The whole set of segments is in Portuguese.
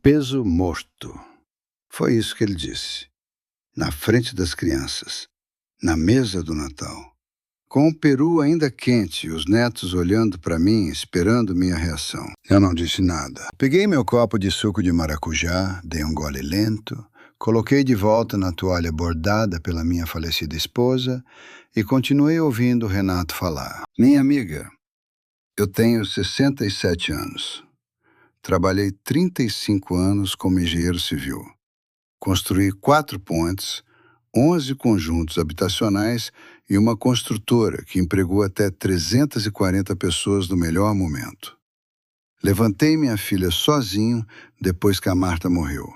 peso morto. Foi isso que ele disse. Na frente das crianças, na mesa do Natal. Com o peru ainda quente e os netos olhando para mim, esperando minha reação. Eu não disse nada. Peguei meu copo de suco de maracujá, dei um gole lento, coloquei de volta na toalha bordada pela minha falecida esposa e continuei ouvindo o Renato falar. Minha amiga, eu tenho 67 anos. Trabalhei 35 anos como engenheiro civil. Construí 4 pontes, 11 conjuntos habitacionais e uma construtora que empregou até 340 pessoas no melhor momento. Levantei minha filha sozinho depois que a Marta morreu.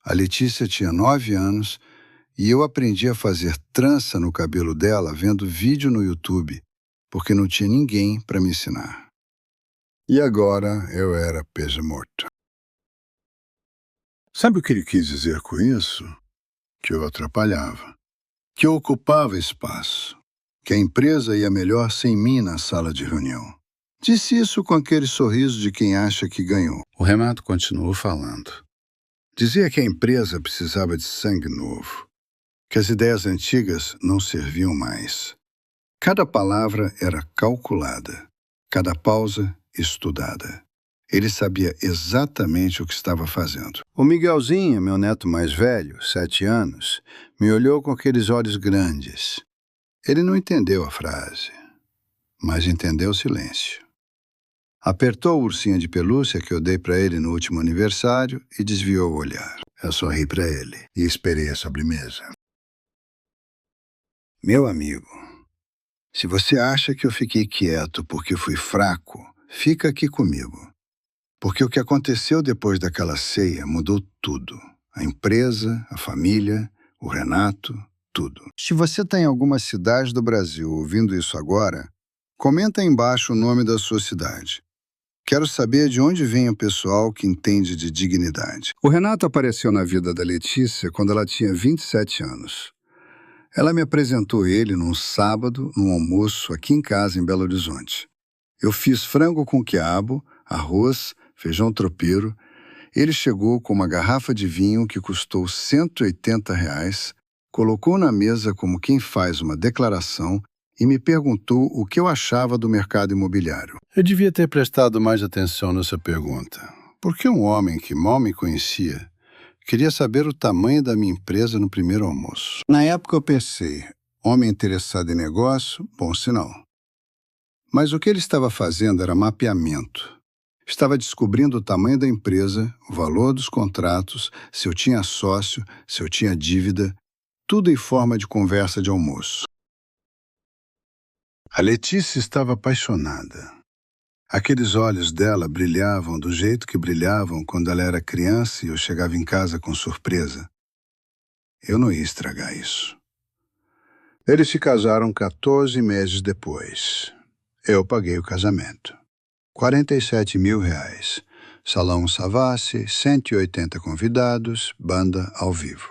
A Letícia tinha 9 anos e eu aprendi a fazer trança no cabelo dela vendo vídeo no YouTube, porque não tinha ninguém para me ensinar. E agora eu era peso morto. Sabe o que ele quis dizer com isso? Que eu atrapalhava, que eu ocupava espaço, que a empresa ia melhor sem mim na sala de reunião. Disse isso com aquele sorriso de quem acha que ganhou. O Renato continuou falando. Dizia que a empresa precisava de sangue novo, que as ideias antigas não serviam mais. Cada palavra era calculada, cada pausa estudada. Ele sabia exatamente o que estava fazendo. O Miguelzinho, meu neto mais velho, 7 anos, me olhou com aqueles olhos grandes. Ele não entendeu a frase, mas entendeu o silêncio. Apertou o ursinho de pelúcia que eu dei para ele no último aniversário e desviou o olhar. Eu sorri para ele e esperei a sobremesa. Meu amigo, se você acha que eu fiquei quieto porque fui fraco, fica aqui comigo. Porque o que aconteceu depois daquela ceia mudou tudo. A empresa, a família, o Renato, tudo. Se você está em alguma cidade do Brasil ouvindo isso agora, comenta aí embaixo o nome da sua cidade. Quero saber de onde vem o pessoal que entende de dignidade. O Renato apareceu na vida da Letícia quando ela tinha 27 anos. Ela me apresentou ele num sábado, num almoço aqui em casa em Belo Horizonte. Eu fiz frango com quiabo, arroz, feijão tropeiro. Ele chegou com uma garrafa de vinho que custou R$ 180, colocou na mesa como quem faz uma declaração e me perguntou o que eu achava do mercado imobiliário. Eu devia ter prestado mais atenção nessa pergunta. Por que um homem que mal me conhecia queria saber o tamanho da minha empresa no primeiro almoço? Na época eu pensei, homem interessado em negócio, bom sinal. Mas o que ele estava fazendo era mapeamento. Estava descobrindo o tamanho da empresa, o valor dos contratos, se eu tinha sócio, se eu tinha dívida, tudo em forma de conversa de almoço. A Letícia estava apaixonada. Aqueles olhos dela brilhavam do jeito que brilhavam quando ela era criança e eu chegava em casa com surpresa. Eu não ia estragar isso. Eles se casaram 14 meses depois. Eu paguei o casamento. R$ 47 mil. Salão Savassi, 180 convidados, banda ao vivo.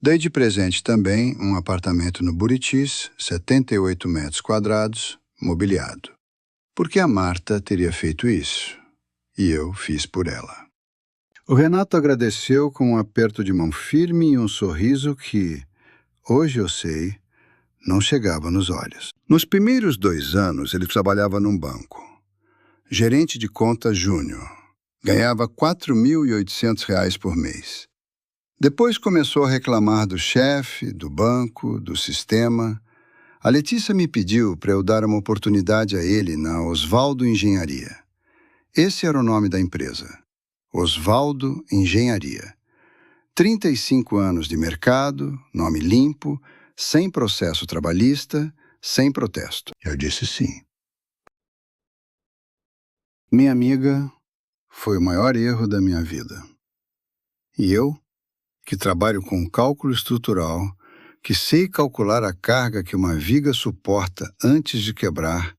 Dei de presente também um apartamento no Buritis, 78 metros quadrados, mobiliado. Porque a Marta teria feito isso, e eu fiz por ela. O Renato agradeceu com um aperto de mão firme e um sorriso que, hoje eu sei, não chegava nos olhos. Nos primeiros 2 anos, ele trabalhava num banco. Gerente de conta júnior. Ganhava R$ 4.800 por mês. Depois começou a reclamar do chefe, do banco, do sistema. A Letícia me pediu para eu dar uma oportunidade a ele na Osvaldo Engenharia. Esse era o nome da empresa. Osvaldo Engenharia. 35 anos de mercado, nome limpo, sem processo trabalhista, sem protesto. Eu disse sim. Minha amiga, foi o maior erro da minha vida. E eu, que trabalho com cálculo estrutural, que sei calcular a carga que uma viga suporta antes de quebrar,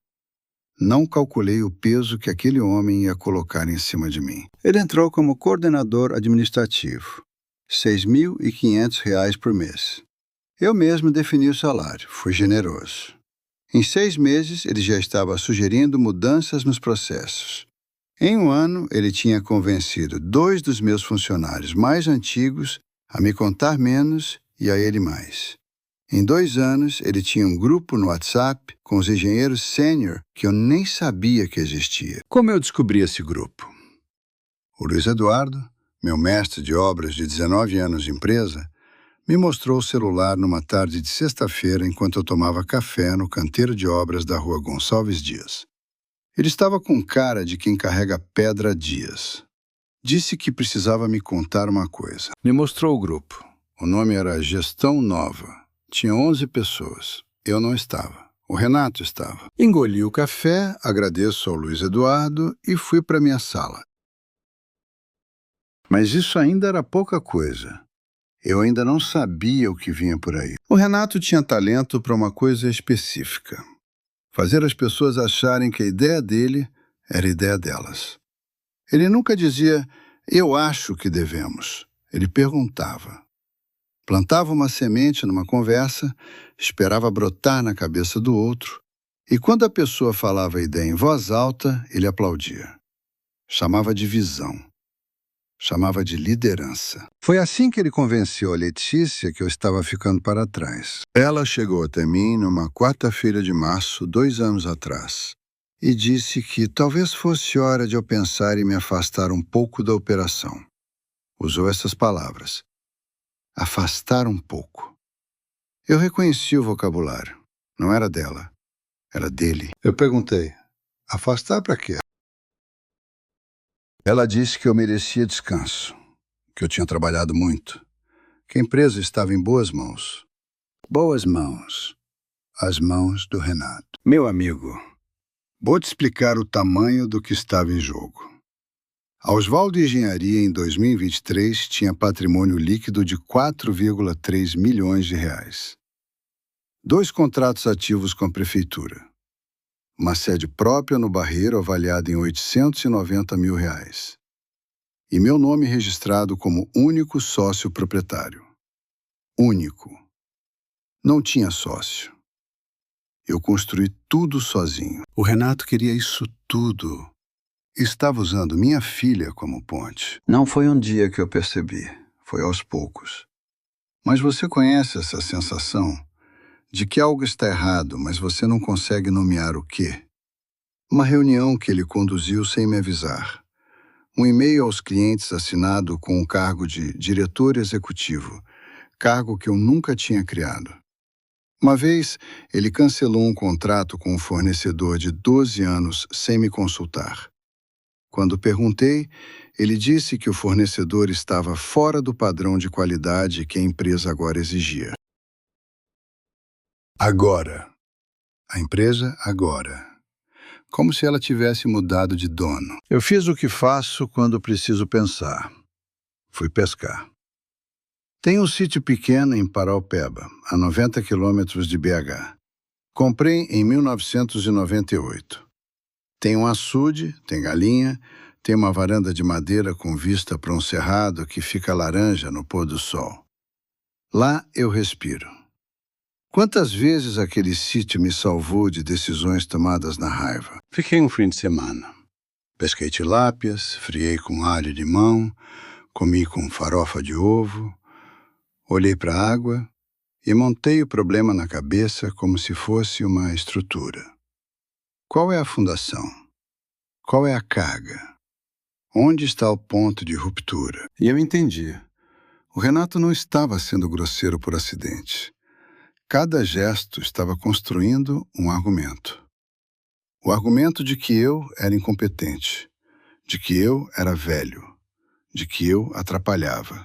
não calculei o peso que aquele homem ia colocar em cima de mim. Ele entrou como coordenador administrativo, R$ 6.500 por mês. Eu mesmo defini o salário, fui generoso. Em 6 meses, ele já estava sugerindo mudanças nos processos. Em um ano, ele tinha convencido 2 dos meus funcionários mais antigos a me contar menos e a ele mais. Em 2 anos, ele tinha um grupo no WhatsApp com os engenheiros sênior que eu nem sabia que existia. Como eu descobri esse grupo? O Luiz Eduardo, meu mestre de obras de 19 anos de empresa, me mostrou o celular numa tarde de sexta-feira enquanto eu tomava café no canteiro de obras da rua Gonçalves Dias. Ele estava com cara de quem carrega pedra há dias. Disse que precisava me contar uma coisa. Me mostrou o grupo. O nome era Gestão Nova. Tinha 11 pessoas. Eu não estava. O Renato estava. Engoli o café, agradeço ao Luiz Eduardo e fui para minha sala. Mas isso ainda era pouca coisa. Eu ainda não sabia o que vinha por aí. O Renato tinha talento para uma coisa específica. Fazer as pessoas acharem que a ideia dele era a ideia delas. Ele nunca dizia, eu acho que devemos. Ele perguntava. Plantava uma semente numa conversa, esperava brotar na cabeça do outro, e quando a pessoa falava a ideia em voz alta, ele aplaudia. Chamava de visão. Chamava de liderança. Foi assim que ele convenceu a Letícia que eu estava ficando para trás. Ela chegou até mim numa quarta-feira de março, 2 anos atrás, e disse que talvez fosse hora de eu pensar em me afastar um pouco da operação. Usou essas palavras. Afastar um pouco. Eu reconheci o vocabulário. Não era dela. Era dele. Eu perguntei, afastar para quê? Ela disse que eu merecia descanso, que eu tinha trabalhado muito, que a empresa estava em boas mãos. Boas mãos. As mãos do Renato. Meu amigo, vou te explicar o tamanho do que estava em jogo. A Oswaldo Engenharia, em 2023, tinha patrimônio líquido de 4,3 milhões de reais. 2 contratos ativos com a prefeitura. Uma sede própria no Barreiro avaliada em 890 mil reais. E meu nome registrado como único sócio proprietário. Único. Não tinha sócio. Eu construí tudo sozinho. O Renato queria isso tudo. Estava usando minha filha como ponte. Não foi um dia que eu percebi. Foi aos poucos. Mas você conhece essa sensação de que algo está errado, mas você não consegue nomear o quê? Uma reunião que ele conduziu sem me avisar. Um e-mail aos clientes assinado com o cargo de diretor executivo, cargo que eu nunca tinha criado. Uma vez, ele cancelou um contrato com um fornecedor de 12 anos sem me consultar. Quando perguntei, ele disse que o fornecedor estava fora do padrão de qualidade que a empresa agora exigia. Agora. A empresa agora. Como se ela tivesse mudado de dono. Eu fiz o que faço quando preciso pensar. Fui pescar. Tem um sítio pequeno em Paraupeba, a 90 quilômetros de BH. Comprei em 1998. Tem um açude, tem galinha, tem uma varanda de madeira com vista para um cerrado que fica laranja no pôr do sol. Lá eu respiro. Quantas vezes aquele sítio me salvou de decisões tomadas na raiva? Fiquei um fim de semana. Pesquei tilápias, friei com alho e limão, comi com farofa de ovo, olhei para a água e montei o problema na cabeça como se fosse uma estrutura. Qual é a fundação? Qual é a carga? Onde está o ponto de ruptura? E eu entendi. O Renato não estava sendo grosseiro por acidente. Cada gesto estava construindo um argumento. O argumento de que eu era incompetente, de que eu era velho, de que eu atrapalhava.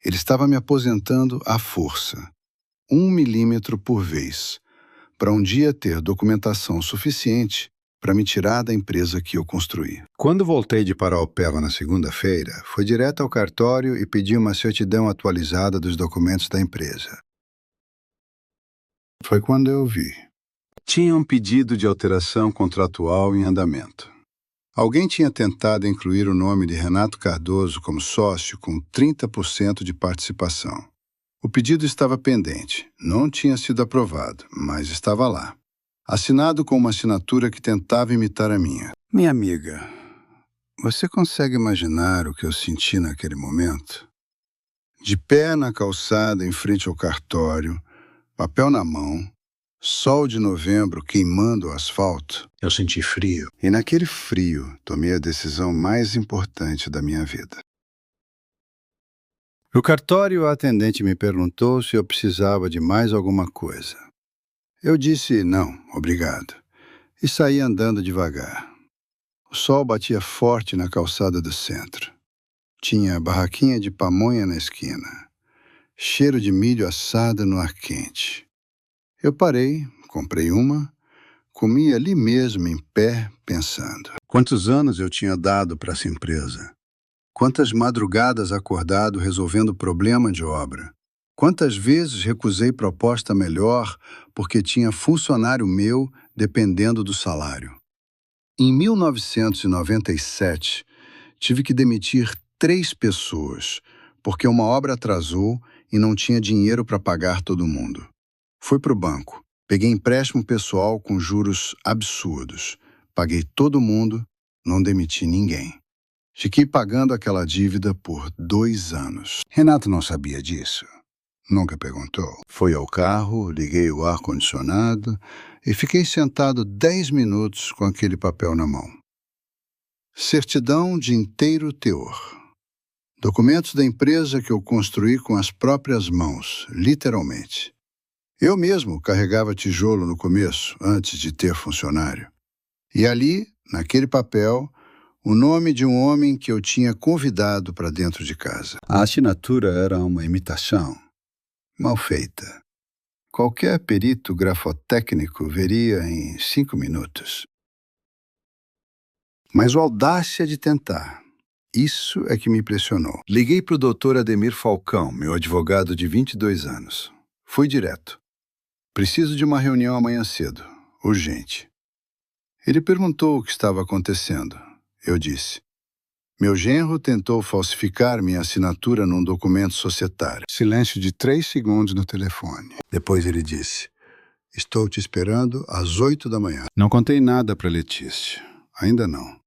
Ele estava me aposentando à força, 1 milímetro por vez, para um dia ter documentação suficiente para me tirar da empresa que eu construí. Quando voltei de Paraupeba na segunda-feira, fui direto ao cartório e pedi uma certidão atualizada dos documentos da empresa. Foi quando eu vi. Tinha um pedido de alteração contratual em andamento. Alguém tinha tentado incluir o nome de Renato Cardoso como sócio com 30% de participação. O pedido estava pendente, não tinha sido aprovado, mas estava lá. Assinado com uma assinatura que tentava imitar a minha. Minha amiga, Você consegue imaginar o que eu senti naquele momento? De pé na calçada em frente ao cartório, papel na mão, sol de novembro queimando o asfalto. Eu senti frio. E naquele frio, tomei a decisão mais importante da minha vida. No cartório, a atendente me perguntou se eu precisava de mais alguma coisa. Eu disse não, obrigado, e saí andando devagar. O sol batia forte na calçada do centro. Tinha barraquinha de pamonha na esquina. Cheiro de milho assado no ar quente. Eu parei, comprei uma, comi ali mesmo, em pé, pensando. Quantos anos eu tinha dado para essa empresa? Quantas madrugadas acordado resolvendo problema de obra? Quantas vezes recusei proposta melhor porque tinha funcionário meu dependendo do salário? Em 1997, tive que demitir 3 pessoas, porque uma obra atrasou e não tinha dinheiro para pagar todo mundo. Fui para o banco, peguei empréstimo pessoal com juros absurdos, paguei todo mundo, não demiti ninguém. Fiquei pagando aquela dívida por 2 anos. Renato não sabia disso. Nunca perguntou. Fui ao carro, liguei o ar-condicionado e fiquei sentado 10 minutos com aquele papel na mão. Certidão de inteiro teor. Documentos da empresa que eu construí com as próprias mãos, literalmente. Eu mesmo carregava tijolo no começo, antes de ter funcionário. E ali, naquele papel, o nome de um homem que eu tinha convidado para dentro de casa. A assinatura era uma imitação, mal feita. Qualquer perito grafotécnico veria em 5 minutos. Mas a audácia de tentar, isso é que me impressionou. Liguei para o Dr. Ademir Falcão, meu advogado de 22 anos. Fui direto. Preciso de uma reunião amanhã cedo, urgente. Ele perguntou o que estava acontecendo. Eu disse: meu genro tentou falsificar minha assinatura num documento societário. Silêncio de 3 segundos no telefone. Depois ele disse: estou te esperando às 8 da manhã. Não contei nada para Letícia. Ainda não.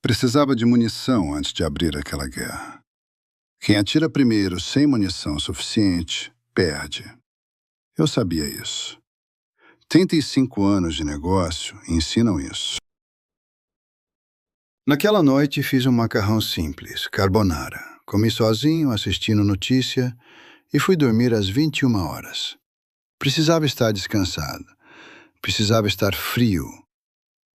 Precisava de munição antes de abrir aquela guerra. Quem atira primeiro sem munição suficiente, perde. Eu sabia isso. 35 anos de negócio ensinam isso. Naquela noite fiz um macarrão simples, carbonara. Comi sozinho, assistindo notícia e fui dormir às 21 horas. Precisava estar descansado. Precisava estar frio.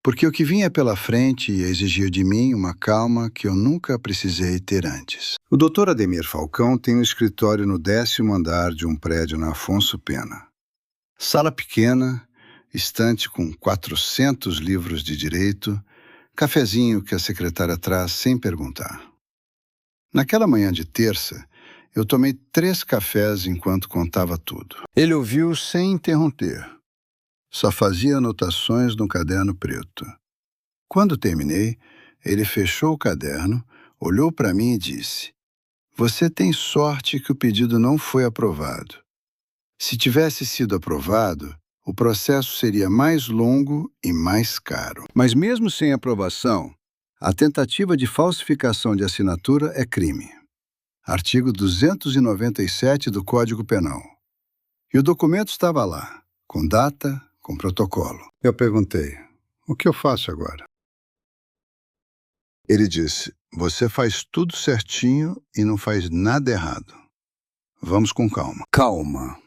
Porque o que vinha pela frente exigia de mim uma calma que eu nunca precisei ter antes. O Dr. Ademir Falcão tem um escritório no 10º andar de um prédio na Afonso Pena. Sala pequena, estante com 400 livros de direito, cafezinho que a secretária traz sem perguntar. Naquela manhã de terça, eu tomei 3 cafés enquanto contava tudo. Ele ouviu sem interromper. Só fazia anotações no caderno preto. Quando terminei, ele fechou o caderno, olhou para mim e disse: você tem sorte que o pedido não foi aprovado. Se tivesse sido aprovado, o processo seria mais longo e mais caro. Mas mesmo sem aprovação, a tentativa de falsificação de assinatura é crime. Artigo 297 do Código Penal. E o documento estava lá, com data, com protocolo. Eu perguntei: o que eu faço agora? Ele disse: você faz tudo certinho e não faz nada errado. Vamos com calma. Calma.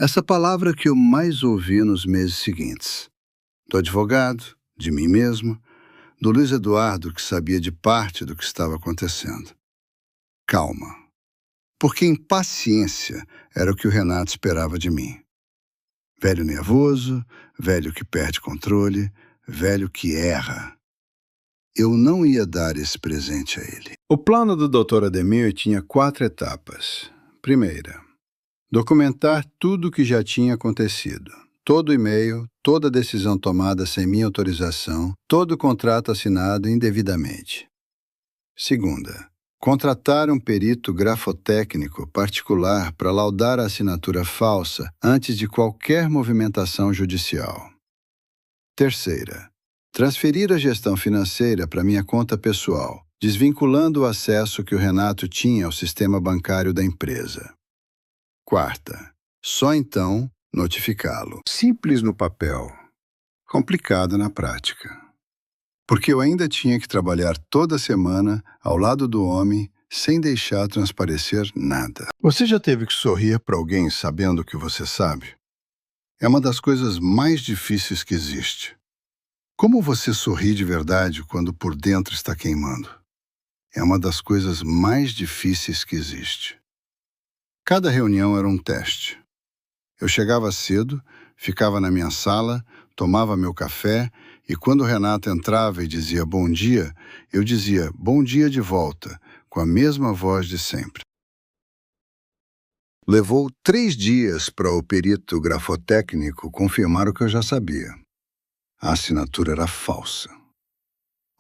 Essa palavra que eu mais ouvi nos meses seguintes. Do advogado, de mim mesmo, do Luiz Eduardo, que sabia de parte do que estava acontecendo. Calma. Porque impaciência era o que o Renato esperava de mim. Velho nervoso, velho que perde controle, velho que erra. Eu não ia dar esse presente a ele. O plano do Dr. Ademir tinha 4 etapas. Primeira, documentar tudo o que já tinha acontecido. Todo e-mail, toda decisão tomada sem minha autorização, todo contrato assinado indevidamente. Segunda, contratar um perito grafotécnico particular para laudar a assinatura falsa antes de qualquer movimentação judicial. Terceira, Transferir a gestão financeira para minha conta pessoal, desvinculando o acesso que o Renato tinha ao sistema bancário da empresa. Quarta, só então notificá-lo. Simples no papel, complicado na prática. Porque eu ainda tinha que trabalhar toda semana ao lado do homem sem deixar transparecer nada. Você já teve que sorrir para alguém sabendo o que você sabe? É uma das coisas mais difíceis que existe. Como você sorri de verdade quando por dentro está queimando? É uma das coisas mais difíceis que existe. Cada reunião era um teste. Eu chegava cedo, ficava na minha sala, tomava meu café e quando o Renato entrava e dizia bom dia, eu dizia bom dia de volta, com a mesma voz de sempre. Levou 3 dias para o perito grafotécnico confirmar o que eu já sabia. A assinatura era falsa.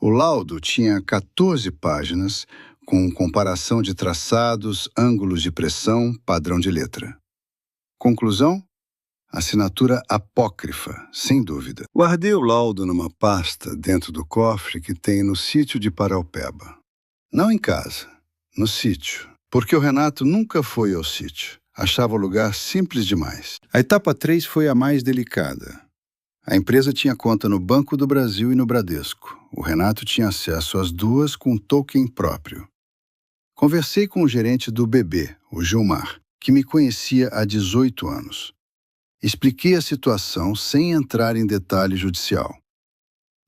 O laudo tinha 14 páginas, com comparação de traçados, ângulos de pressão, padrão de letra. Conclusão? Assinatura apócrifa, sem dúvida. Guardei o laudo numa pasta dentro do cofre que tem no sítio de Paraupeba. Não em casa, no sítio, porque o Renato nunca foi ao sítio. Achava o lugar simples demais. A etapa 3 foi a mais delicada. A empresa tinha conta no Banco do Brasil e no Bradesco. O Renato tinha acesso às duas com token próprio. Conversei com o gerente do BB, o Gilmar, que me conhecia há 18 anos. Expliquei a situação sem entrar em detalhe judicial.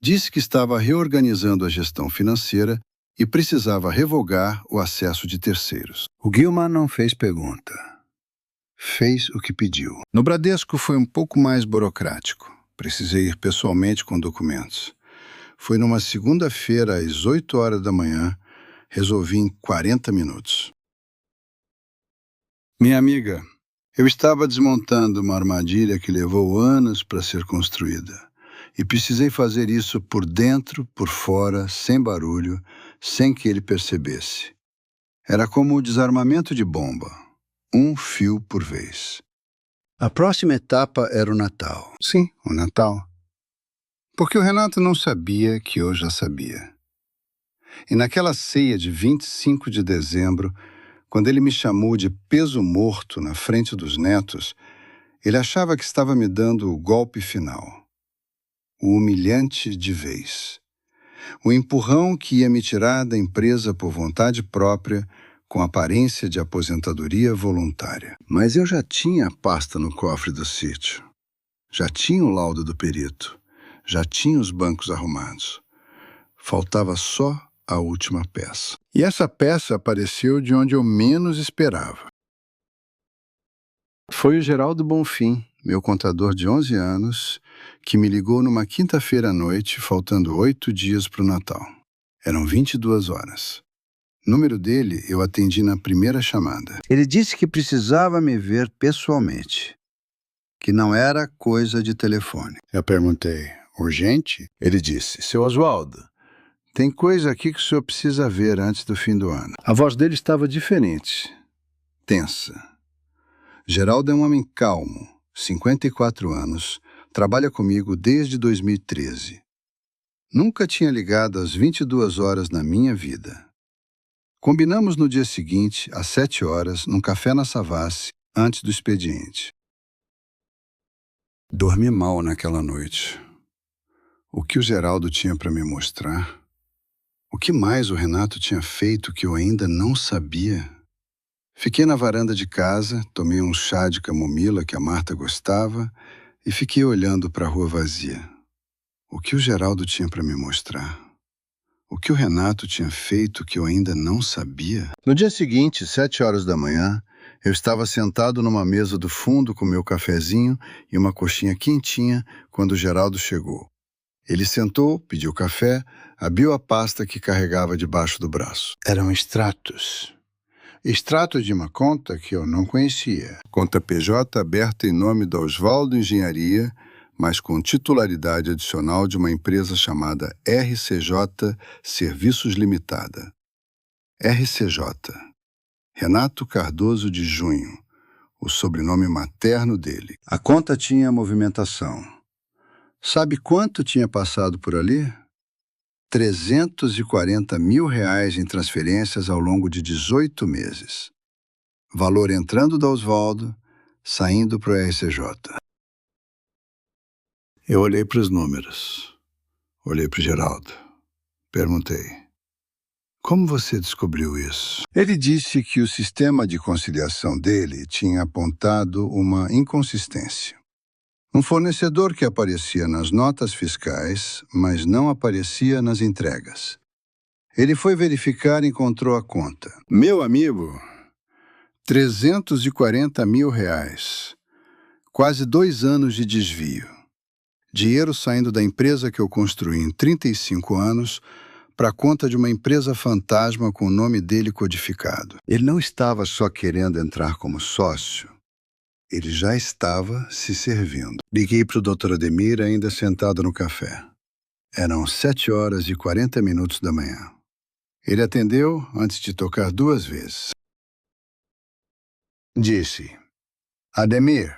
Disse que estava reorganizando a gestão financeira e precisava revogar o acesso de terceiros. O Gilmar não fez pergunta. Fez o que pediu. No Bradesco foi um pouco mais burocrático. Precisei ir pessoalmente com documentos. Foi numa segunda-feira, às 8 horas da manhã, resolvi em 40 minutos. Minha amiga, eu estava desmontando uma armadilha que levou anos para ser construída. E precisei fazer isso por dentro, por fora, sem barulho, sem que ele percebesse. Era como o desarmamento de bomba, um fio por vez. A próxima etapa era o Natal. Sim, o Natal. Porque o Renato não sabia que eu já sabia. E naquela ceia de 25 de dezembro, quando ele me chamou de peso morto na frente dos netos, ele achava que estava me dando o golpe final. O humilhante de vez. O empurrão que ia me tirar da empresa por vontade própria, com aparência de aposentadoria voluntária. Mas eu já tinha a pasta no cofre do sítio. Já tinha o laudo do perito. Já tinha os bancos arrumados. Faltava só a última peça. E essa peça apareceu de onde eu menos esperava. Foi o Geraldo Bonfim, meu contador de 11 anos, que me ligou numa quinta-feira à noite, faltando 8 dias para o Natal. Eram 22 horas. Número dele eu atendi na primeira chamada. Ele disse que precisava me ver pessoalmente, que não era coisa de telefone. Eu perguntei, urgente? Ele disse, seu Oswaldo, tem coisa aqui que o senhor precisa ver antes do fim do ano. A voz dele estava diferente, tensa. Geraldo é um homem calmo, 54 anos, trabalha comigo desde 2013. Nunca tinha ligado às 22 horas na minha vida. Combinamos no dia seguinte, às 7 horas, num café na Savassi, antes do expediente. Dormi mal naquela noite. O que o Geraldo tinha para me mostrar? O que mais o Renato tinha feito que eu ainda não sabia? Fiquei na varanda de casa, tomei um chá de camomila que a Marta gostava e fiquei olhando para a rua vazia. O que o Geraldo tinha para me mostrar? O que o Renato tinha feito que eu ainda não sabia? No dia seguinte, 7 horas da manhã, eu estava sentado numa mesa do fundo com meu cafezinho e uma coxinha quentinha quando o Geraldo chegou. Ele sentou, pediu café, abriu a pasta que carregava debaixo do braço. Eram extratos. Extratos de uma conta que eu não conhecia. Conta PJ aberta em nome da Oswaldo Engenharia, mas com titularidade adicional de uma empresa chamada RCJ Serviços Limitada. RCJ. Renato Cardoso de Junho, o sobrenome materno dele. A conta tinha movimentação. Sabe quanto tinha passado por ali? 340 mil reais em transferências ao longo de 18 meses. Valor entrando do Oswaldo, saindo para o RCJ. Eu olhei para os números. Olhei para o Geraldo. Perguntei: como você descobriu isso? Ele disse que o sistema de conciliação dele tinha apontado uma inconsistência. Um fornecedor que aparecia nas notas fiscais, mas não aparecia nas entregas. Ele foi verificar e encontrou a conta. Meu amigo, 340 mil reais. Quase 2 anos de desvio. Dinheiro saindo da empresa que eu construí em 35 anos para a conta de uma empresa fantasma com o nome dele codificado. Ele não estava só querendo entrar como sócio. Ele já estava se servindo. Liguei para o Dr. Ademir ainda sentado no café. Eram 7h40 da manhã. Ele atendeu antes de tocar 2 vezes. Disse: Ademir,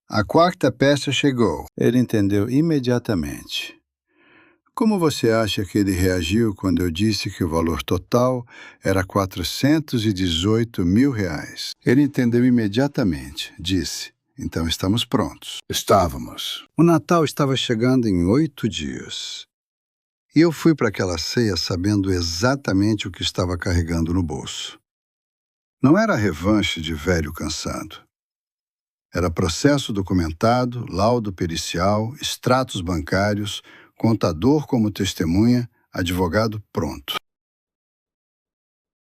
a 4ª peça chegou. Ele entendeu imediatamente. Como você acha que ele reagiu quando eu disse que o valor total era 418 mil reais? Ele entendeu imediatamente. Disse: então estamos prontos. Estávamos. O Natal estava chegando em 8 dias. E eu fui para aquela ceia sabendo exatamente o que estava carregando no bolso. Não era revanche de velho cansado. Era processo documentado, laudo pericial, extratos bancários, contador como testemunha, advogado pronto.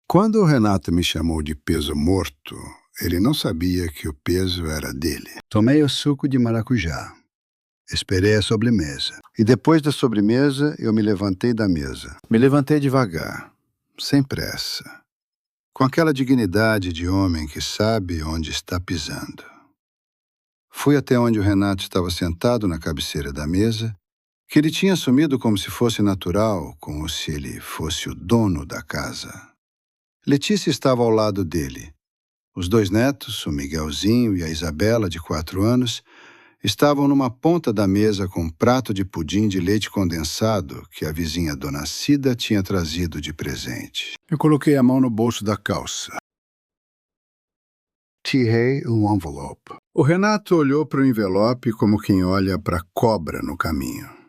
Quando o Renato me chamou de peso morto, ele não sabia que o peso era dele. Tomei o suco de maracujá. Esperei a sobremesa. E depois da sobremesa, eu me levantei da mesa. Me levantei devagar, sem pressa, com aquela dignidade de homem que sabe onde está pisando. Fui até onde o Renato estava sentado na cabeceira da mesa, que ele tinha assumido como se fosse natural, como se ele fosse o dono da casa. Letícia estava ao lado dele. Os 2 netos, o Miguelzinho e a Isabela, de 4 anos, estavam numa ponta da mesa com um prato de pudim de leite condensado que a vizinha Dona Cida tinha trazido de presente. Eu coloquei a mão no bolso da calça. Tirei um envelope. O Renato olhou para o envelope como quem olha para a cobra no caminho.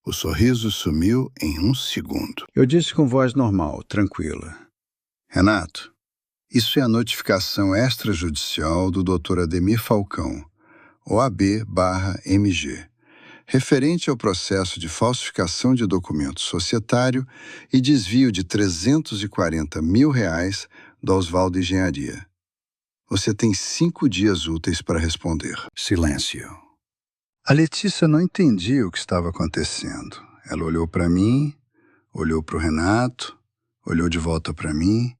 O sorriso sumiu em 1 segundo. Eu disse com voz normal, tranquila: Renato, isso é a notificação extrajudicial do Dr. Ademir Falcão, OAB/MG, referente ao processo de falsificação de documento societário e desvio de 340 mil reais da Oswaldo Engenharia. Você tem 5 dias úteis para responder. Silêncio. A Letícia não entendia o que estava acontecendo. Ela olhou para mim, olhou para o Renato, olhou de volta para mim,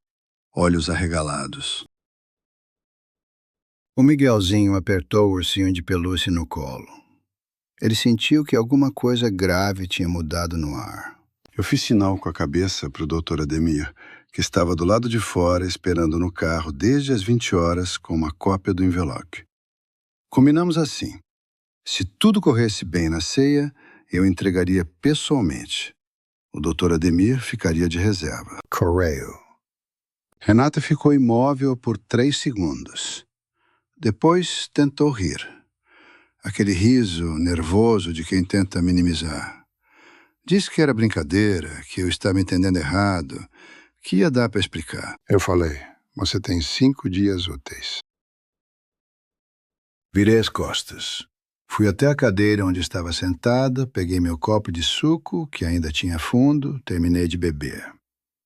olhos arregalados. O Miguelzinho apertou o ursinho de pelúcia no colo. Ele sentiu que alguma coisa grave tinha mudado no ar. Eu fiz sinal com a cabeça para o Dr. Ademir, que estava do lado de fora esperando no carro desde as 20 horas com uma cópia do envelope. Combinamos assim: se tudo corresse bem na ceia, eu entregaria pessoalmente. O Dr. Ademir ficaria de reserva. Correio. Renata ficou imóvel por 3 segundos. Depois tentou rir. Aquele riso nervoso de quem tenta minimizar. Disse que era brincadeira, que eu estava entendendo errado, que ia dar para explicar. Eu falei: você tem 5 dias úteis. Virei as costas. Fui até a cadeira onde estava sentada, peguei meu copo de suco, que ainda tinha fundo, terminei de beber.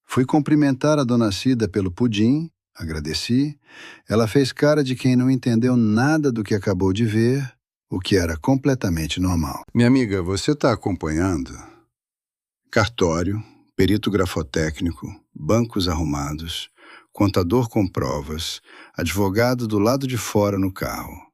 Fui cumprimentar a Dona Cida pelo pudim, agradeci. Ela fez cara de quem não entendeu nada do que acabou de ver, o que era completamente normal. Minha amiga, você está acompanhando? Cartório, perito grafotécnico, bancos arrumados, contador com provas, advogado do lado de fora no carro.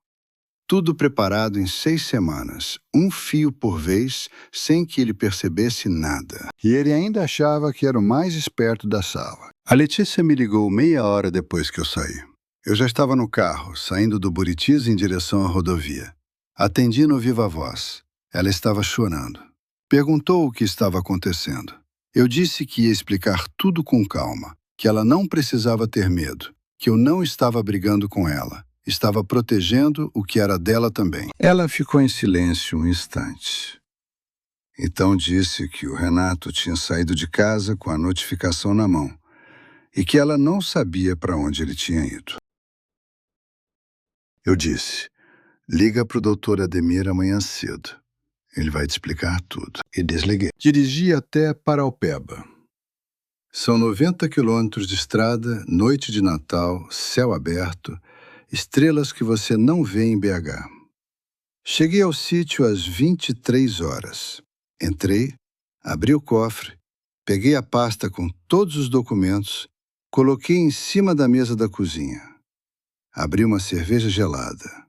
Tudo preparado em 6 semanas, 1 fio por vez, sem que ele percebesse nada. E ele ainda achava que era o mais esperto da sala. A Letícia me ligou meia hora depois que eu saí. Eu já estava no carro, saindo do Buritis em direção à rodovia. Atendi no viva voz. Ela estava chorando. Perguntou o que estava acontecendo. Eu disse que ia explicar tudo com calma, que ela não precisava ter medo, que eu não estava brigando com ela. Estava protegendo o que era dela também. Ela ficou em silêncio um instante. Então disse que o Renato tinha saído de casa com a notificação na mão e que ela não sabia para onde ele tinha ido. Eu disse, liga para o Dr. Ademir amanhã cedo. Ele vai te explicar tudo. E desliguei. Dirigi até Paraupeba. São 90 quilômetros de estrada, noite de Natal, céu aberto, estrelas que você não vê em BH. Cheguei ao sítio às 23 horas. Entrei, abri o cofre, peguei a pasta com todos os documentos, coloquei em cima da mesa da cozinha. Abri uma cerveja gelada.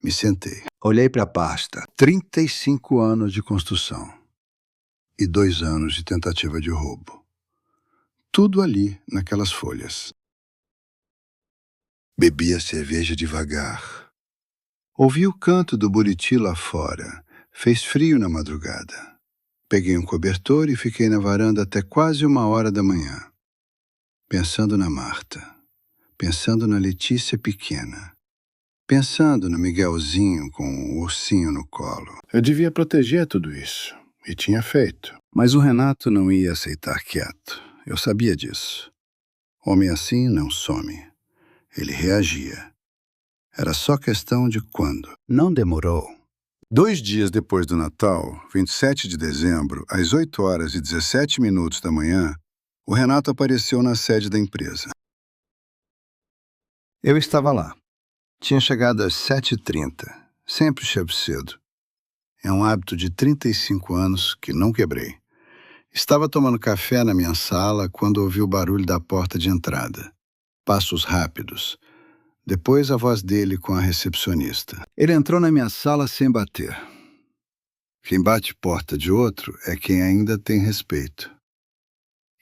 Me sentei. Olhei para a pasta. 35 anos de construção. E 2 anos de tentativa de roubo. Tudo ali, naquelas folhas. Bebi a cerveja devagar. Ouvi o canto do buriti lá fora. Fez frio na madrugada. Peguei um cobertor e fiquei na varanda até quase 1h da manhã. Pensando na Marta. Pensando na Letícia pequena. Pensando no Miguelzinho com o ursinho no colo. Eu devia proteger tudo isso. E tinha feito. Mas o Renato não ia aceitar quieto. Eu sabia disso. Homem assim não some. Ele reagia. Era só questão de quando. Não demorou. 2 dias depois do Natal, 27 de dezembro, às 8h17 da manhã, o Renato apareceu na sede da empresa. Eu estava lá. Tinha chegado às 7h30. Sempre chego cedo. É um hábito de 35 anos que não quebrei. Estava tomando café na minha sala quando ouvi o barulho da porta de entrada. Passos rápidos. Depois a voz dele com a recepcionista. Ele entrou na minha sala sem bater. Quem bate porta de outro é quem ainda tem respeito.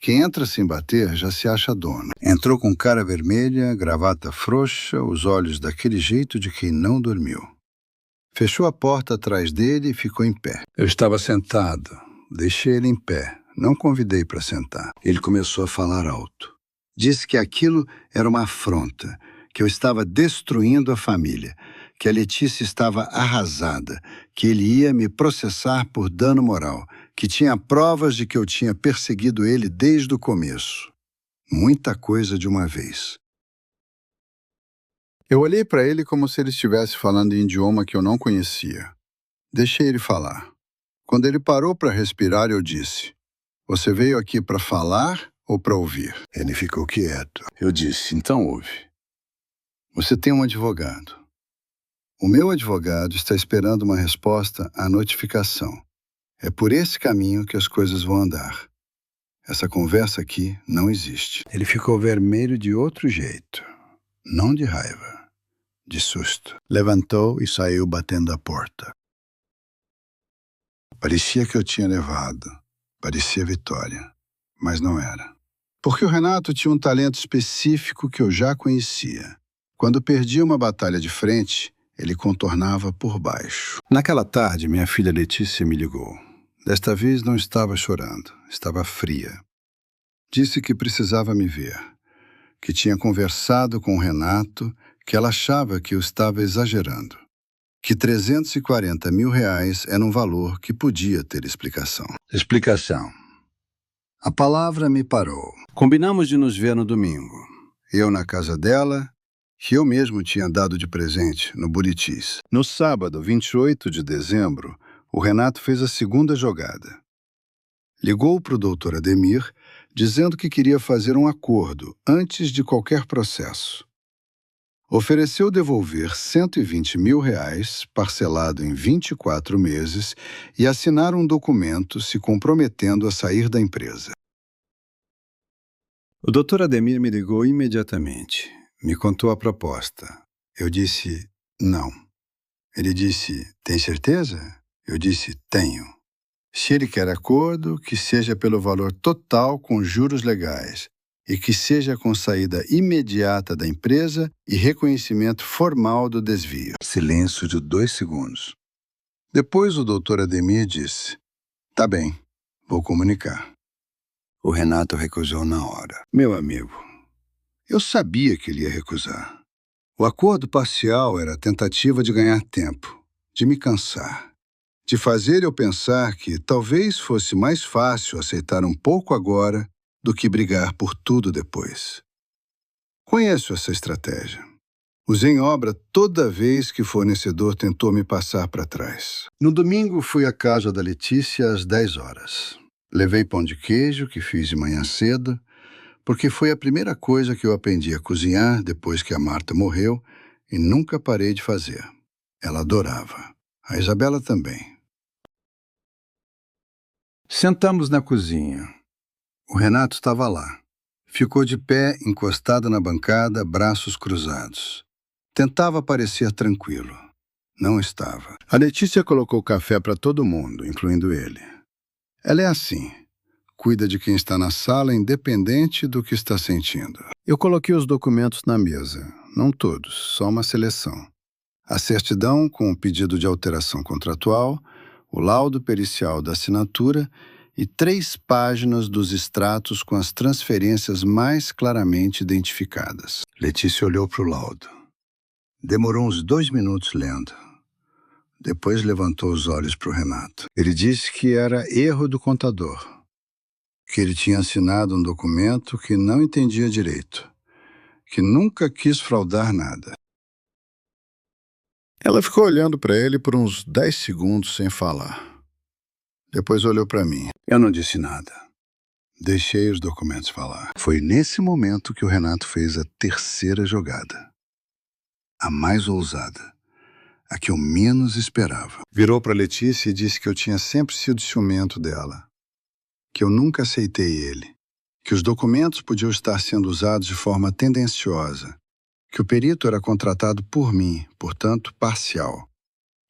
Quem entra sem bater já se acha dono. Entrou com cara vermelha, gravata frouxa, os olhos daquele jeito de quem não dormiu. Fechou a porta atrás dele e ficou em pé. Eu estava sentado. Deixei ele em pé. Não convidei para sentar. Ele começou a falar alto. Disse que aquilo era uma afronta, que eu estava destruindo a família, que a Letícia estava arrasada, que ele ia me processar por dano moral, que tinha provas de que eu tinha perseguido ele desde o começo. Muita coisa de uma vez. Eu olhei para ele como se ele estivesse falando em idioma que eu não conhecia. Deixei ele falar. Quando ele parou para respirar, eu disse, você veio aqui para falar ou para ouvir? Ele ficou quieto. Eu disse, então ouve. Você tem um advogado. O meu advogado está esperando uma resposta à notificação. É por esse caminho que as coisas vão andar. Essa conversa aqui não existe. Ele ficou vermelho de outro jeito. Não de raiva. De susto. Levantou e saiu batendo a porta. Parecia que eu tinha levado. Parecia vitória. Mas não era. Porque o Renato tinha um talento específico que eu já conhecia. Quando perdia uma batalha de frente, ele contornava por baixo. Naquela tarde, minha filha Letícia me ligou. Desta vez não estava chorando, estava fria. Disse que precisava me ver, que tinha conversado com o Renato, que ela achava que eu estava exagerando, que R$340 mil era um valor que podia ter explicação. Explicação. A palavra me parou. Combinamos de nos ver no domingo. Eu na casa dela, que eu mesmo tinha dado de presente, no Buritis. No sábado, 28 de dezembro, o Renato fez a segunda jogada. Ligou para o Dr. Ademir, dizendo que queria fazer um acordo antes de qualquer processo. Ofereceu devolver R$120 mil, parcelado em 24 meses, e assinar um documento se comprometendo a sair da empresa. O Dr. Ademir me ligou imediatamente. Me contou a proposta. Eu disse, não. Ele disse, tem certeza? Eu disse, tenho. Se ele quer acordo, que seja pelo valor total com juros legais e que seja com saída imediata da empresa e reconhecimento formal do desvio. Silêncio de 2 segundos. Depois o doutor Ademir disse: "Tá bem, vou comunicar." O Renato recusou na hora. Meu amigo, eu sabia que ele ia recusar. O acordo parcial era a tentativa de ganhar tempo, de me cansar, de fazer eu pensar que talvez fosse mais fácil aceitar um pouco agora do que brigar por tudo depois. Conheço essa estratégia. Usei em obra toda vez que o fornecedor tentou me passar para trás. No domingo, fui à casa da Letícia às 10 horas. Levei pão de queijo, que fiz de manhã cedo, porque foi a primeira coisa que eu aprendi a cozinhar depois que a Marta morreu e nunca parei de fazer. Ela adorava. A Isabela também. Sentamos na cozinha. O Renato estava lá. Ficou de pé, encostado na bancada, braços cruzados. Tentava parecer tranquilo. Não estava. A Letícia colocou café para todo mundo, incluindo ele. Ela é assim. Cuida de quem está na sala, independente do que está sentindo. Eu coloquei os documentos na mesa. Não todos, só uma seleção. A certidão com o pedido de alteração contratual, o laudo pericial da assinatura e 3 páginas dos extratos com as transferências mais claramente identificadas. Letícia olhou para o laudo. Demorou uns 2 minutos lendo. Depois levantou os olhos para o Renato. Ele disse que era erro do contador, que ele tinha assinado um documento que não entendia direito, que nunca quis fraudar nada. Ela ficou olhando para ele por uns 10 segundos sem falar. Depois olhou para mim. Eu não disse nada. Deixei os documentos falar. Foi nesse momento que o Renato fez a terceira jogada. A mais ousada. A que eu menos esperava. Virou para Letícia e disse que eu tinha sempre sido ciumento dela. Que eu nunca aceitei ele. Que os documentos podiam estar sendo usados de forma tendenciosa. Que o perito era contratado por mim, portanto, parcial.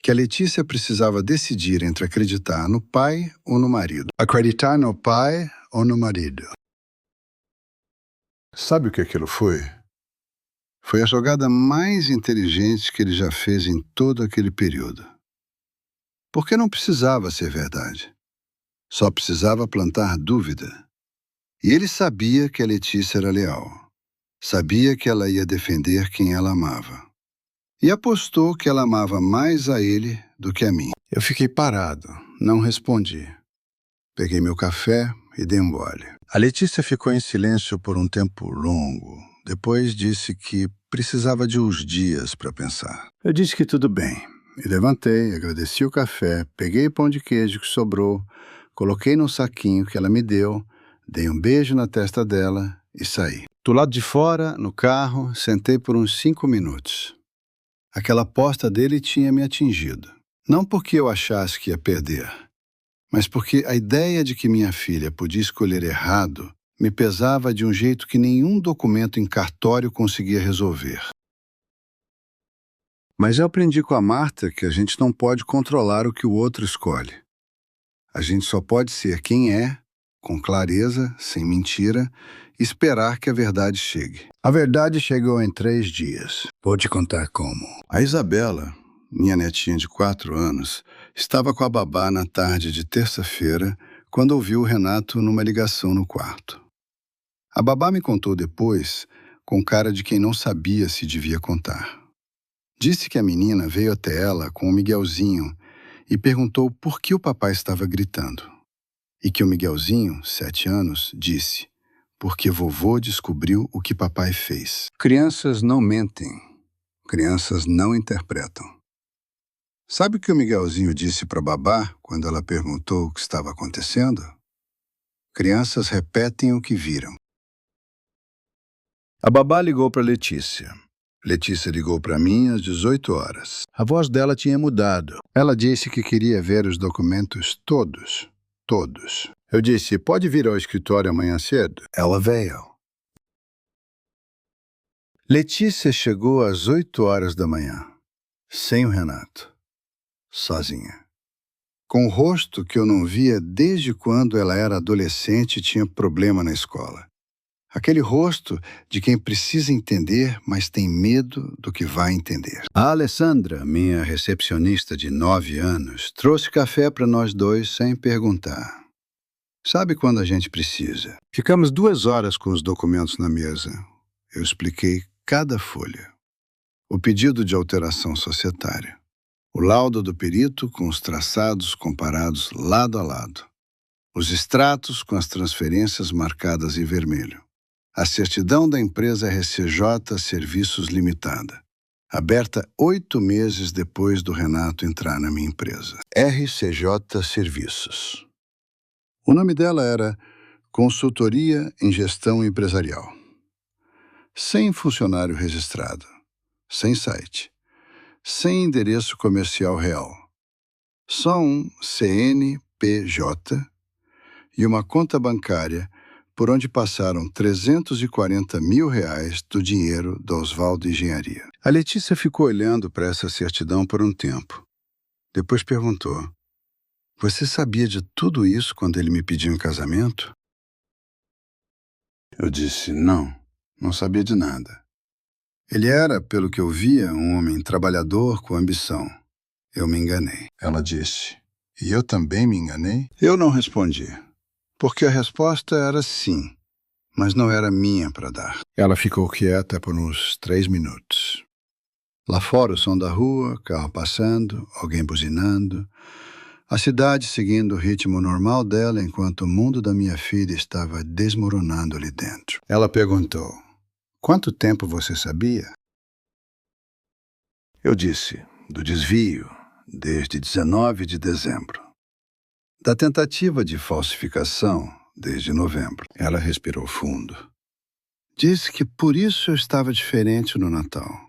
Que a Letícia precisava decidir entre acreditar no pai ou no marido. Acreditar no pai ou no marido. Sabe o que aquilo foi? Foi a jogada mais inteligente que ele já fez em todo aquele período. Porque não precisava ser verdade. Só precisava plantar dúvida. E ele sabia que a Letícia era leal. Sabia que ela ia defender quem ela amava. E apostou que ela amava mais a ele do que a mim. Eu fiquei parado, não respondi. Peguei meu café e dei um gole. A Letícia ficou em silêncio por um tempo longo. Depois disse que precisava de uns dias para pensar. Eu disse que tudo bem. E levantei, agradeci o café, peguei o pão de queijo que sobrou, coloquei num saquinho que ela me deu, dei um beijo na testa dela e saí. Do lado de fora, no carro, sentei por uns 5 minutos. Aquela aposta dele tinha me atingido. Não porque eu achasse que ia perder, mas porque a ideia de que minha filha podia escolher errado me pesava de um jeito que nenhum documento em cartório conseguia resolver. Mas eu aprendi com a Marta que a gente não pode controlar o que o outro escolhe. A gente só pode ser quem é, com clareza, sem mentira, e esperar que a verdade chegue. A verdade chegou em 3 dias. Vou te contar como. A Isabela, minha netinha de 4 anos, estava com a babá na tarde de terça-feira, quando ouviu o Renato numa ligação no quarto. A babá me contou depois, com cara de quem não sabia se devia contar. Disse que a menina veio até ela com o Miguelzinho e perguntou por que o papai estava gritando. E que o Miguelzinho, 7 anos, disse: porque vovô descobriu o que papai fez. Crianças não mentem. Crianças não interpretam. Sabe o que o Miguelzinho disse para a babá quando ela perguntou o que estava acontecendo? Crianças repetem o que viram. A babá ligou para Letícia. Letícia ligou para mim às 18 horas. A voz dela tinha mudado. Ela disse que queria ver os documentos todos. Todos. Eu disse: pode vir ao escritório amanhã cedo? Ela veio. Letícia chegou às 8 horas da manhã, sem o Renato, sozinha. Com o rosto que eu não via desde quando ela era adolescente e tinha problema na escola. Aquele rosto de quem precisa entender, mas tem medo do que vai entender. A Alessandra, minha recepcionista de 9 anos, trouxe café para nós dois sem perguntar. Sabe quando a gente precisa? Ficamos 2 horas com os documentos na mesa. Eu expliquei cada folha. O pedido de alteração societária. O laudo do perito com os traçados comparados lado a lado. Os extratos com as transferências marcadas em vermelho. A certidão da empresa RCJ Serviços Limitada, aberta 8 meses depois do Renato entrar na minha empresa. RCJ Serviços. O nome dela era Consultoria em Gestão Empresarial. Sem funcionário registrado, sem site, sem endereço comercial real. Só um CNPJ e uma conta bancária por onde passaram R$340 mil do dinheiro da Osvaldo Engenharia. A Letícia ficou olhando para essa certidão por um tempo. Depois perguntou: "Você sabia de tudo isso quando ele me pediu em casamento?" Eu disse: não sabia de nada. Ele era, pelo que eu via, um homem trabalhador com ambição. Eu me enganei. Ela disse: "E eu também me enganei?" Eu não respondi, porque a resposta era sim, mas não era minha para dar. Ela ficou quieta por uns 3 minutos. Lá fora, o som da rua, carro passando, alguém buzinando, a cidade seguindo o ritmo normal dela enquanto o mundo da minha filha estava desmoronando ali dentro. Ela perguntou: "Quanto tempo você sabia?" Eu disse: "Do desvio, desde 19 de dezembro. Da tentativa de falsificação, desde novembro." Ela respirou fundo. Disse que por isso eu estava diferente no Natal.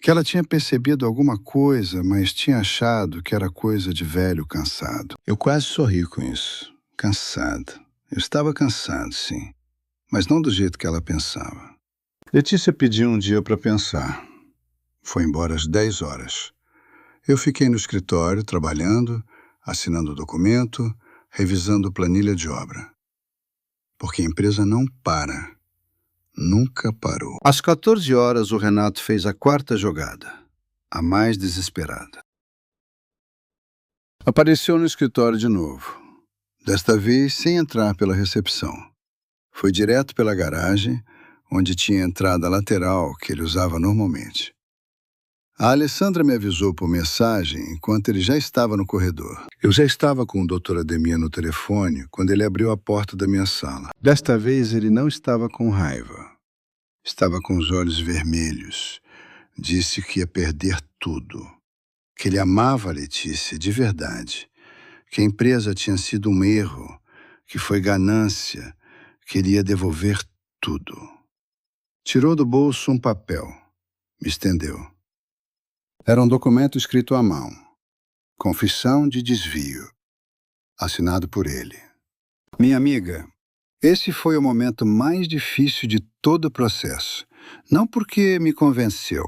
Que ela tinha percebido alguma coisa, mas tinha achado que era coisa de velho cansado. Eu quase sorri com isso. Cansado. Eu estava cansado, sim, mas não do jeito que ela pensava. Letícia pediu um dia para pensar. Foi embora às 10 horas. Eu fiquei no escritório, trabalhando, assinando o documento, revisando planilha de obra. Porque a empresa não para. Nunca parou. Às 14 horas, o Renato fez a 4ª jogada, a mais desesperada. Apareceu no escritório de novo. Desta vez, sem entrar pela recepção. Foi direto pela garagem, onde tinha entrada lateral que ele usava normalmente. A Alessandra me avisou por mensagem enquanto ele já estava no corredor. Eu já estava com o Dr. Ademir no telefone quando ele abriu a porta da minha sala. Desta vez ele não estava com raiva. Estava com os olhos vermelhos. Disse que ia perder tudo. Que ele amava a Letícia de verdade. Que a empresa tinha sido um erro. Que foi ganância. Que ele ia devolver tudo. Tirou do bolso um papel. Me estendeu. Era um documento escrito à mão. Confissão de desvio. Assinado por ele. Minha amiga, esse foi o momento mais difícil de todo o processo. Não porque me convenceu,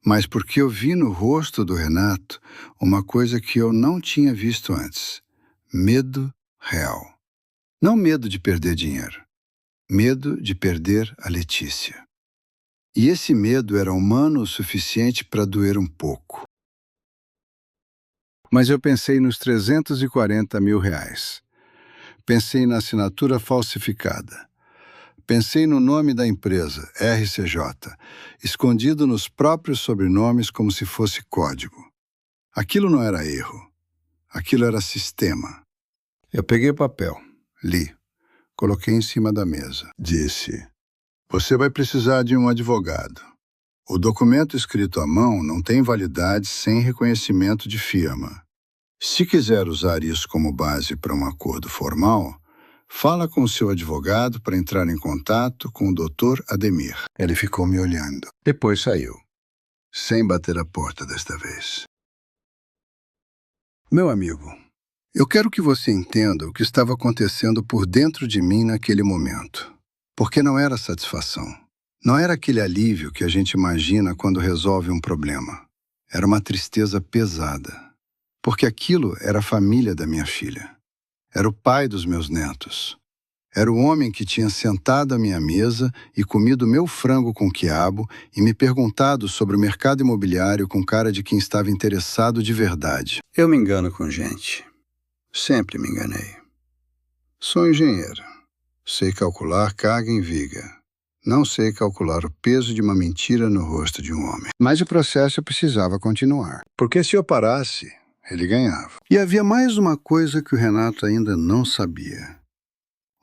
mas porque eu vi no rosto do Renato uma coisa que eu não tinha visto antes. Medo real. Não medo de perder dinheiro. Medo de perder a Letícia. E esse medo era humano o suficiente para doer um pouco. Mas eu pensei nos R$340 mil. Pensei na assinatura falsificada. Pensei no nome da empresa, RCJ, escondido nos próprios sobrenomes como se fosse código. Aquilo não era erro. Aquilo era sistema. Eu peguei o papel, li, coloquei em cima da mesa. Disse: "Você vai precisar de um advogado. O documento escrito à mão não tem validade sem reconhecimento de firma. Se quiser usar isso como base para um acordo formal, fala com o seu advogado para entrar em contato com o Dr. Ademir." Ele ficou me olhando. Depois saiu, sem bater a porta desta vez. Meu amigo, eu quero que você entenda o que estava acontecendo por dentro de mim naquele momento. Porque não era satisfação. Não era aquele alívio que a gente imagina quando resolve um problema. Era uma tristeza pesada. Porque aquilo era a família da minha filha. Era o pai dos meus netos. Era o homem que tinha sentado à minha mesa e comido meu frango com quiabo e me perguntado sobre o mercado imobiliário com cara de quem estava interessado de verdade. Eu me engano com gente. Sempre me enganei. Sou engenheiro. Sei calcular carga em viga. Não sei calcular o peso de uma mentira no rosto de um homem. Mas o processo precisava continuar. Porque se eu parasse, ele ganhava. E havia mais uma coisa que o Renato ainda não sabia.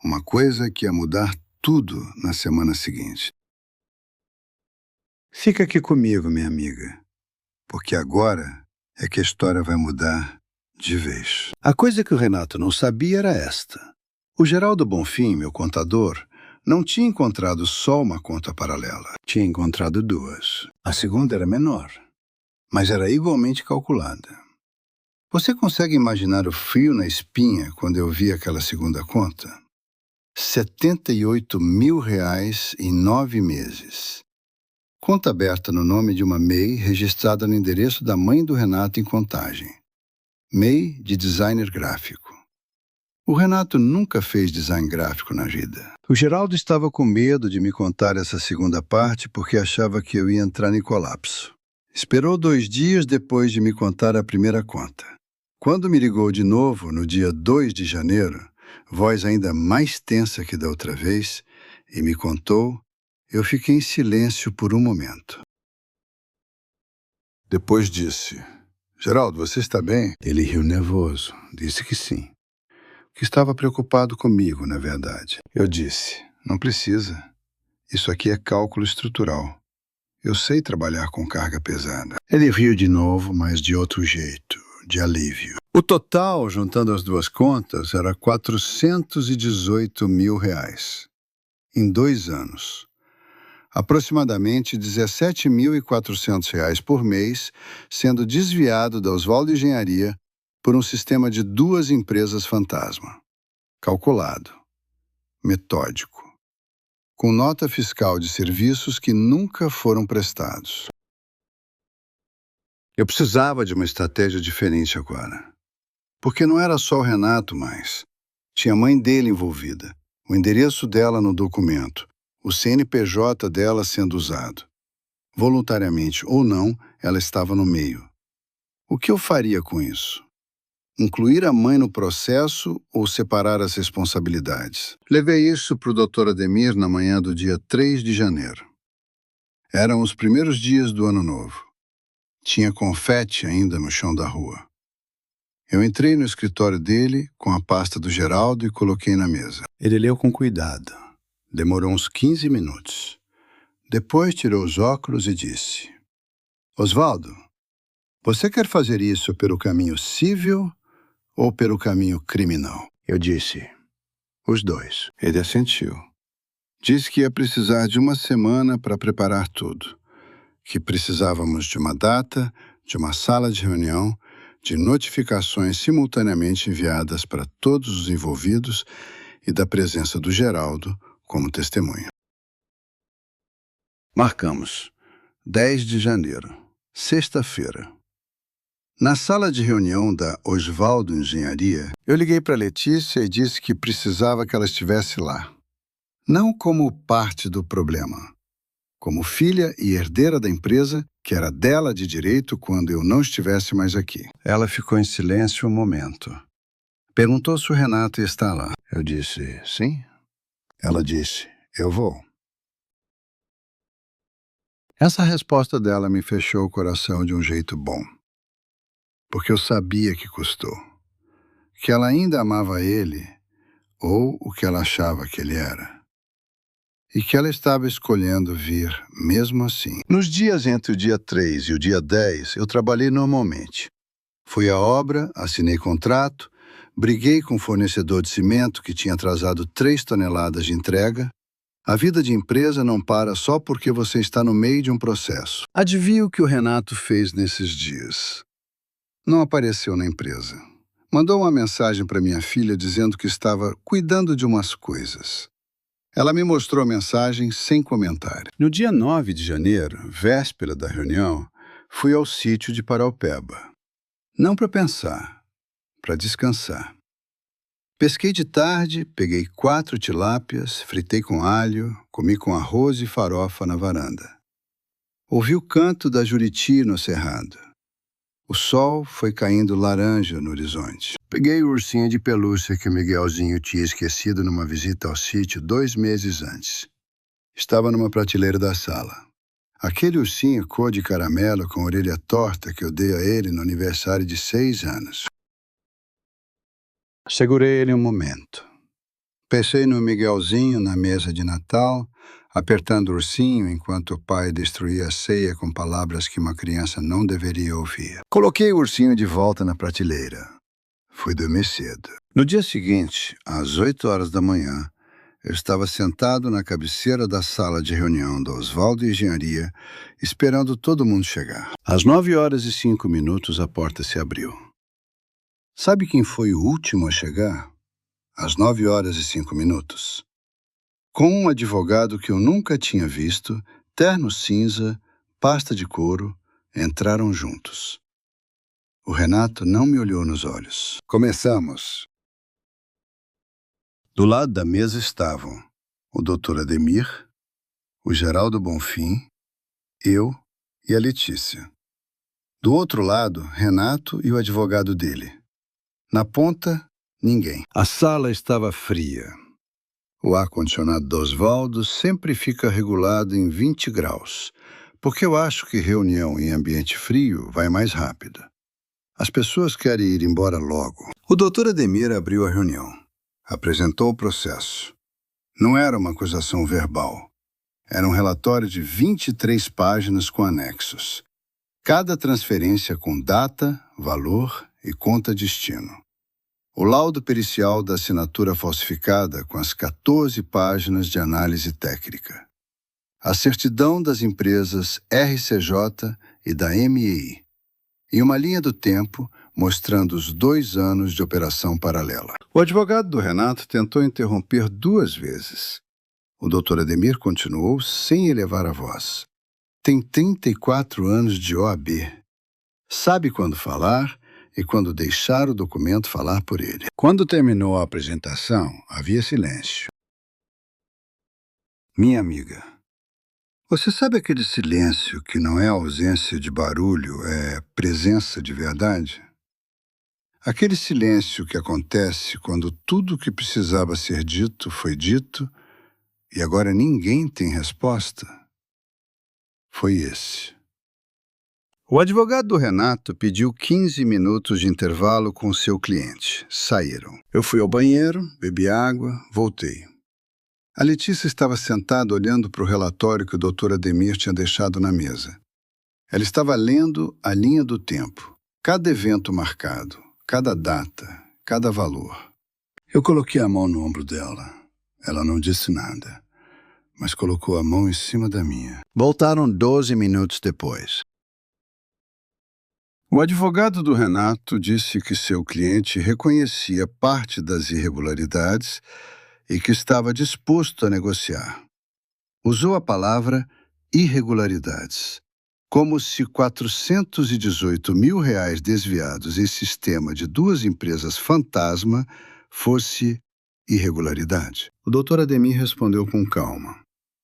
Uma coisa que ia mudar tudo na semana seguinte. Fica aqui comigo, minha amiga. Porque agora é que a história vai mudar de vez. A coisa que o Renato não sabia era esta. O Geraldo Bonfim, meu contador, não tinha encontrado só uma conta paralela. Tinha encontrado duas. A segunda era menor, mas era igualmente calculada. Você consegue imaginar o frio na espinha quando eu vi aquela segunda conta? R$ 78 mil em 9 meses. Conta aberta no nome de uma MEI registrada no endereço da mãe do Renato em Contagem. MEI de designer gráfico. O Renato nunca fez design gráfico na vida. O Geraldo estava com medo de me contar essa segunda parte porque achava que eu ia entrar em colapso. Esperou 2 dias depois de me contar a primeira conta. Quando me ligou de novo, no dia 2 de janeiro, voz ainda mais tensa que da outra vez, e me contou, eu fiquei em silêncio por um momento. Depois disse, Geraldo, você está bem? Ele riu nervoso, disse que sim. Que estava preocupado comigo, na verdade. Eu disse, não precisa. Isso aqui é cálculo estrutural. Eu sei trabalhar com carga pesada. Ele riu de novo, mas de outro jeito, de alívio. O total, juntando as duas contas, era R$ 418 mil. Em 2 anos. Aproximadamente R$ 17.400 por mês, sendo desviado da Oswaldo Engenharia por um sistema de 2 empresas fantasma. Calculado. Metódico. Com nota fiscal de serviços que nunca foram prestados. Eu precisava de uma estratégia diferente agora. Porque não era só o Renato mais. Tinha a mãe dele envolvida, o endereço dela no documento, o CNPJ dela sendo usado. Voluntariamente ou não, ela estava no meio. O que eu faria com isso? Incluir a mãe no processo ou separar as responsabilidades? Levei isso para o Dr. Ademir na manhã do dia 3 de janeiro. Eram os primeiros dias do ano novo. Tinha confete ainda no chão da rua. Eu entrei no escritório dele com a pasta do Geraldo e coloquei na mesa. Ele leu com cuidado. Demorou uns 15 minutos. Depois tirou os óculos e disse, Oswaldo, você quer fazer isso pelo caminho civil ou pelo caminho criminal? Eu disse, os dois. Ele assentiu. Disse que ia precisar de 1 semana para preparar tudo. Que precisávamos de uma data, de uma sala de reunião, de notificações simultaneamente enviadas para todos os envolvidos e da presença do Geraldo como testemunha. Marcamos. 10 de janeiro, sexta-feira. Na sala de reunião da Oswaldo Engenharia, eu liguei para Letícia e disse que precisava que ela estivesse lá. Não como parte do problema, como filha e herdeira da empresa, que era dela de direito quando eu não estivesse mais aqui. Ela ficou em silêncio um momento. Perguntou se o Renato ia estar lá. Eu disse, sim. Ela disse, eu vou. Essa resposta dela me fechou o coração de um jeito bom. Porque eu sabia que custou. Que ela ainda amava ele, ou o que ela achava que ele era. E que ela estava escolhendo vir mesmo assim. Nos dias entre o dia 3 e o dia 10, eu trabalhei normalmente. Fui à obra, assinei contrato, briguei com o fornecedor de cimento que tinha atrasado 3 toneladas de entrega. A vida de empresa não para só porque você está no meio de um processo. Adivinha o que o Renato fez nesses dias? Não apareceu na empresa. Mandou uma mensagem para minha filha dizendo que estava cuidando de umas coisas. Ela me mostrou a mensagem sem comentário. No dia 9 de janeiro, véspera da reunião, fui ao sítio de Paraupeba. Não para pensar, para descansar. Pesquei de tarde, peguei 4 tilápias, fritei com alho, comi com arroz e farofa na varanda. Ouvi o canto da juriti no cerrado. O sol foi caindo laranja no horizonte. Peguei o ursinho de pelúcia que o Miguelzinho tinha esquecido numa visita ao sítio 2 meses antes. Estava numa prateleira da sala. Aquele ursinho cor de caramelo com orelha torta que eu dei a ele no aniversário de 6 anos. Segurei ele um momento. Pensei no Miguelzinho na mesa de Natal, apertando o ursinho enquanto o pai destruía a ceia com palavras que uma criança não deveria ouvir. Coloquei o ursinho de volta na prateleira. Fui dormir cedo. No dia seguinte, às 8 horas da manhã, eu estava sentado na cabeceira da sala de reunião da Oswaldo Engenharia, esperando todo mundo chegar. Às 9 horas e 5 minutos, a porta se abriu. Sabe quem foi o último a chegar? Às 9 horas e 5 minutos. Com um advogado que eu nunca tinha visto, terno cinza, pasta de couro, entraram juntos. O Renato não me olhou nos olhos. Começamos. Do lado da mesa estavam o Dr. Ademir, o Geraldo Bonfim, eu e a Letícia. Do outro lado, Renato e o advogado dele. Na ponta, ninguém. A sala estava fria. O ar-condicionado do Oswaldo sempre fica regulado em 20 graus, porque eu acho que reunião em ambiente frio vai mais rápido. As pessoas querem ir embora logo. O Dr. Ademir abriu a reunião. Apresentou o processo. Não era uma acusação verbal. Era um relatório de 23 páginas com anexos. Cada transferência com data, valor e conta-destino. O laudo pericial da assinatura falsificada com as 14 páginas de análise técnica. A certidão das empresas RCJ e da MEI. E uma linha do tempo mostrando os 2 anos de operação paralela. O advogado do Renato tentou interromper 2 vezes. O Dr. Ademir continuou sem elevar a voz. Tem 34 anos de OAB. Sabe quando falar e quando deixar o documento falar por ele. Quando terminou a apresentação, havia silêncio. Minha amiga, você sabe aquele silêncio que não é ausência de barulho, é presença de verdade? Aquele silêncio que acontece quando tudo o que precisava ser dito foi dito e agora ninguém tem resposta? Foi esse. O advogado do Renato pediu 15 minutos de intervalo com seu cliente. Saíram. Eu fui ao banheiro, bebi água, voltei. A Letícia estava sentada olhando para o relatório que o Dr. Ademir tinha deixado na mesa. Ela estava lendo a linha do tempo, cada evento marcado, cada data, cada valor. Eu coloquei a mão no ombro dela. Ela não disse nada, mas colocou a mão em cima da minha. Voltaram 12 minutos depois. O advogado do Renato disse que seu cliente reconhecia parte das irregularidades e que estava disposto a negociar. Usou a palavra irregularidades, como se R$418 mil desviados em sistema de 2 empresas fantasma fosse irregularidade. O Dr. Ademir respondeu com calma.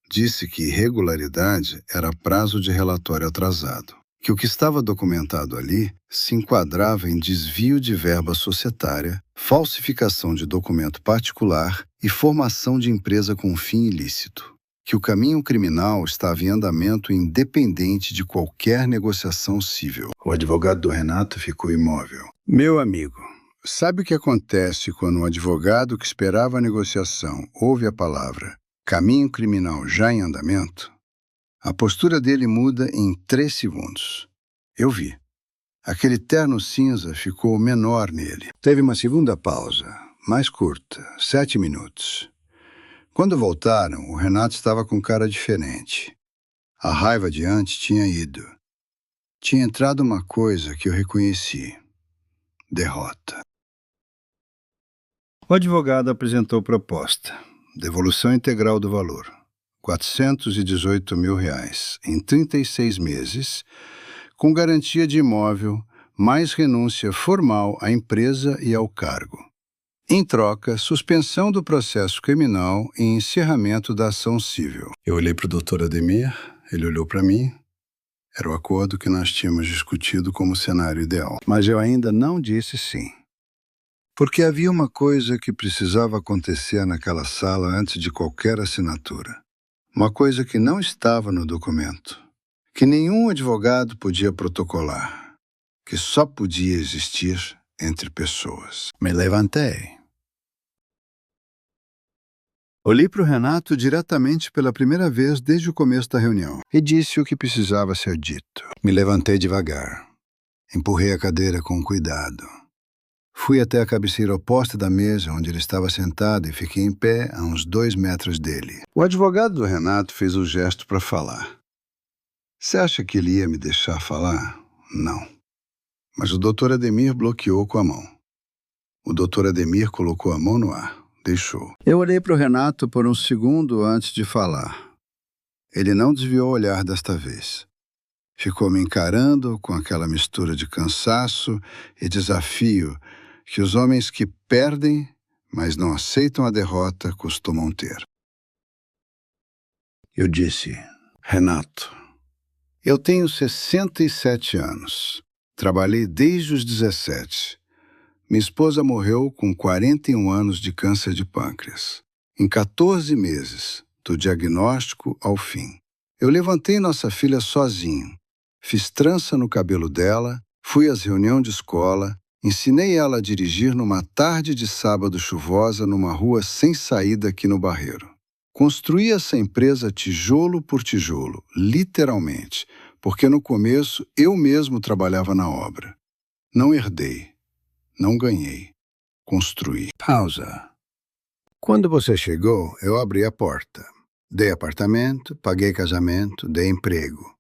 Disse que irregularidade era prazo de relatório atrasado, que o que estava documentado ali se enquadrava em desvio de verba societária, falsificação de documento particular e formação de empresa com fim ilícito, que o caminho criminal estava em andamento independente de qualquer negociação civil. O advogado do Renato ficou imóvel. Meu amigo, sabe o que acontece quando um advogado que esperava a negociação ouve a palavra caminho criminal já em andamento? A postura dele muda em 3 segundos. Eu vi. Aquele terno cinza ficou menor nele. Teve uma segunda pausa, mais curta, 7 minutos. Quando voltaram, o Renato estava com cara diferente. A raiva de antes tinha ido. Tinha entrado uma coisa que eu reconheci. Derrota. O advogado apresentou proposta. Devolução integral do valor. R$418 mil em 36 meses, com garantia de imóvel, mais renúncia formal à empresa e ao cargo. Em troca, suspensão do processo criminal e encerramento da ação civil. Eu olhei para o Dr. Ademir, ele olhou para mim. Era o acordo que nós tínhamos discutido como cenário ideal. Mas eu ainda não disse sim. Porque havia uma coisa que precisava acontecer naquela sala antes de qualquer assinatura. Uma coisa que não estava no documento, que nenhum advogado podia protocolar, que só podia existir entre pessoas. Me levantei. Olhei para o Renato diretamente pela primeira vez desde o começo da reunião e disse o que precisava ser dito. Me levantei devagar. Empurrei a cadeira com cuidado. Fui até a cabeceira oposta da mesa onde ele estava sentado e fiquei em pé a uns 2 metros dele. O advogado do Renato fez o gesto para falar. Você acha que ele ia me deixar falar? Não. Mas o Dr. Ademir bloqueou com a mão. O Dr. Ademir colocou a mão no ar. Deixou. Eu olhei para o Renato por um segundo antes de falar. Ele não desviou o olhar desta vez. Ficou me encarando com aquela mistura de cansaço e desafio que os homens que perdem, mas não aceitam a derrota, costumam ter. Eu disse, Renato, eu tenho 67 anos. Trabalhei desde os 17. Minha esposa morreu com 41 anos de câncer de pâncreas. Em 14 meses, do diagnóstico ao fim. Eu levantei nossa filha sozinho. Fiz trança no cabelo dela, fui às reuniões de escola, ensinei ela a dirigir numa tarde de sábado chuvosa numa rua sem saída aqui no Barreiro. Construí essa empresa tijolo por tijolo, literalmente, porque no começo eu mesmo trabalhava na obra. Não herdei. Não ganhei. Construí. Pausa. Quando você chegou, eu abri a porta. Dei apartamento, paguei casamento, dei emprego.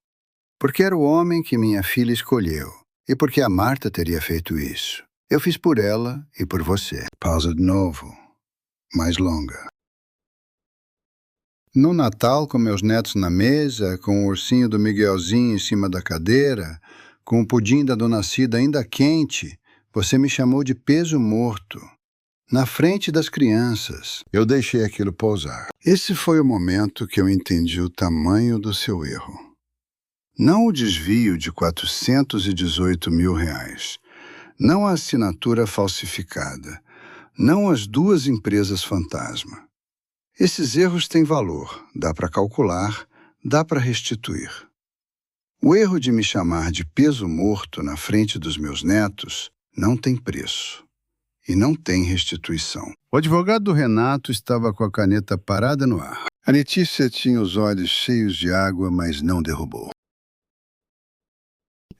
Porque era o homem que minha filha escolheu. E porque a Marta teria feito isso. Eu fiz por ela e por você. Pausa de novo. Mais longa. No Natal, com meus netos na mesa, com o ursinho do Miguelzinho em cima da cadeira, com o pudim da Dona Cida ainda quente, você me chamou de peso morto, na frente das crianças. Eu deixei aquilo pousar. Esse foi o momento que eu entendi o tamanho do seu erro. Não o desvio de R$418 mil, não a assinatura falsificada, não as 2 empresas fantasma. Esses erros têm valor, dá para calcular, dá para restituir. O erro de me chamar de peso morto na frente dos meus netos não tem preço e não tem restituição. O advogado do Renato estava com a caneta parada no ar. A Letícia tinha os olhos cheios de água, mas não derrubou.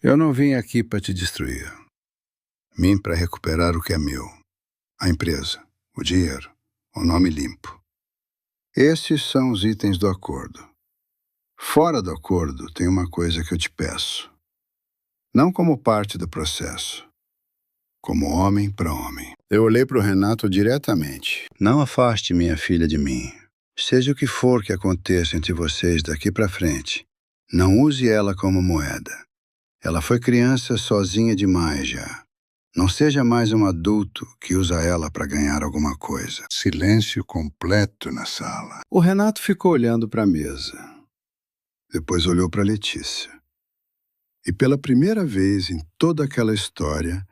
Eu não vim aqui para te destruir. Vim para recuperar o que é meu. A empresa, o dinheiro, o nome limpo. Esses são os itens do acordo. Fora do acordo, tem uma coisa que eu te peço. Não como parte do processo. Como homem para homem. Eu olhei para o Renato diretamente. Não afaste minha filha de mim. Seja o que for que aconteça entre vocês daqui para frente, não use ela como moeda. Ela foi criança sozinha demais já. Não seja mais um adulto que usa ela para ganhar alguma coisa. Silêncio completo na sala. O Renato ficou olhando para a mesa. Depois olhou para Letícia. E pela primeira vez em toda aquela história,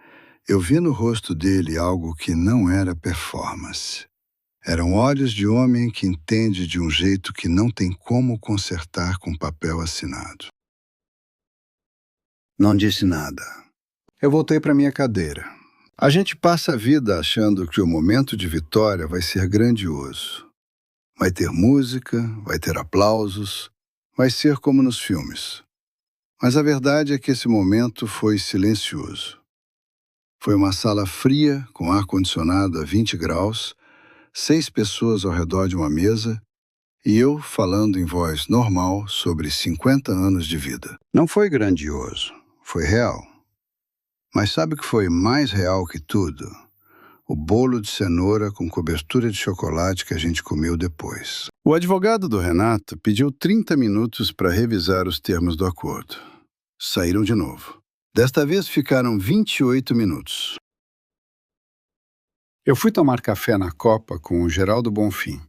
eu vi no rosto dele algo que não era performance. Eram olhos de homem que entende de um jeito que não tem como consertar com papel assinado. Não disse nada. Eu voltei para minha cadeira. A gente passa a vida achando que o momento de vitória vai ser grandioso. Vai ter música, vai ter aplausos, vai ser como nos filmes. Mas a verdade é que esse momento foi silencioso. Foi uma sala fria, com ar-condicionado a 20 graus, 6 pessoas ao redor de uma mesa e eu falando em voz normal sobre 50 anos de vida. Não foi grandioso, foi real. Mas sabe o que foi mais real que tudo? O bolo de cenoura com cobertura de chocolate que a gente comeu depois. O advogado do Renato pediu 30 minutos para revisar os termos do acordo. Saíram de novo. Desta vez ficaram 28 minutos. Eu fui tomar café na Copa com o Geraldo Bonfim.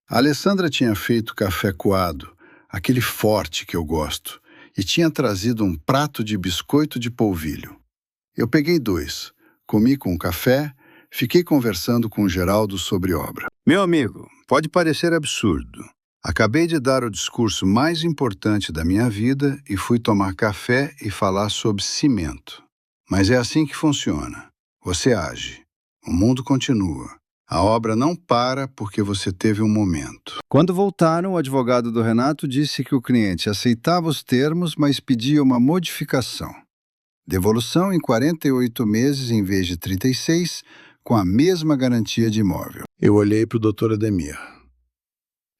A Alessandra tinha feito café coado, aquele forte que eu gosto, e tinha trazido um prato de biscoito de polvilho. Eu peguei 2, comi com o café, fiquei conversando com o Geraldo sobre obra. Meu amigo, pode parecer absurdo. Acabei de dar o discurso mais importante da minha vida e fui tomar café e falar sobre cimento. Mas é assim que funciona. Você age. O mundo continua. A obra não para porque você teve um momento. Quando voltaram, o advogado do Renato disse que o cliente aceitava os termos, mas pedia uma modificação. Devolução em 48 meses em vez de 36, com a mesma garantia de imóvel. Eu olhei para o Dr. Ademir.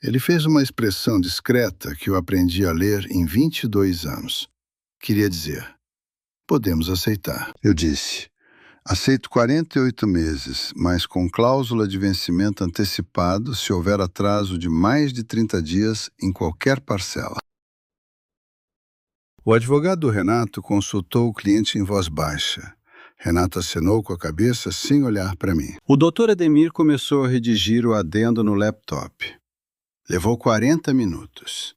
Ele fez uma expressão discreta que eu aprendi a ler em 22 anos. Queria dizer, podemos aceitar. Eu disse, aceito 48 meses, mas com cláusula de vencimento antecipado se houver atraso de mais de 30 dias em qualquer parcela. O advogado do Renato consultou o cliente em voz baixa. Renato acenou com a cabeça sem olhar para mim. O Dr. Ademir começou a redigir o adendo no laptop. Levou 40 minutos.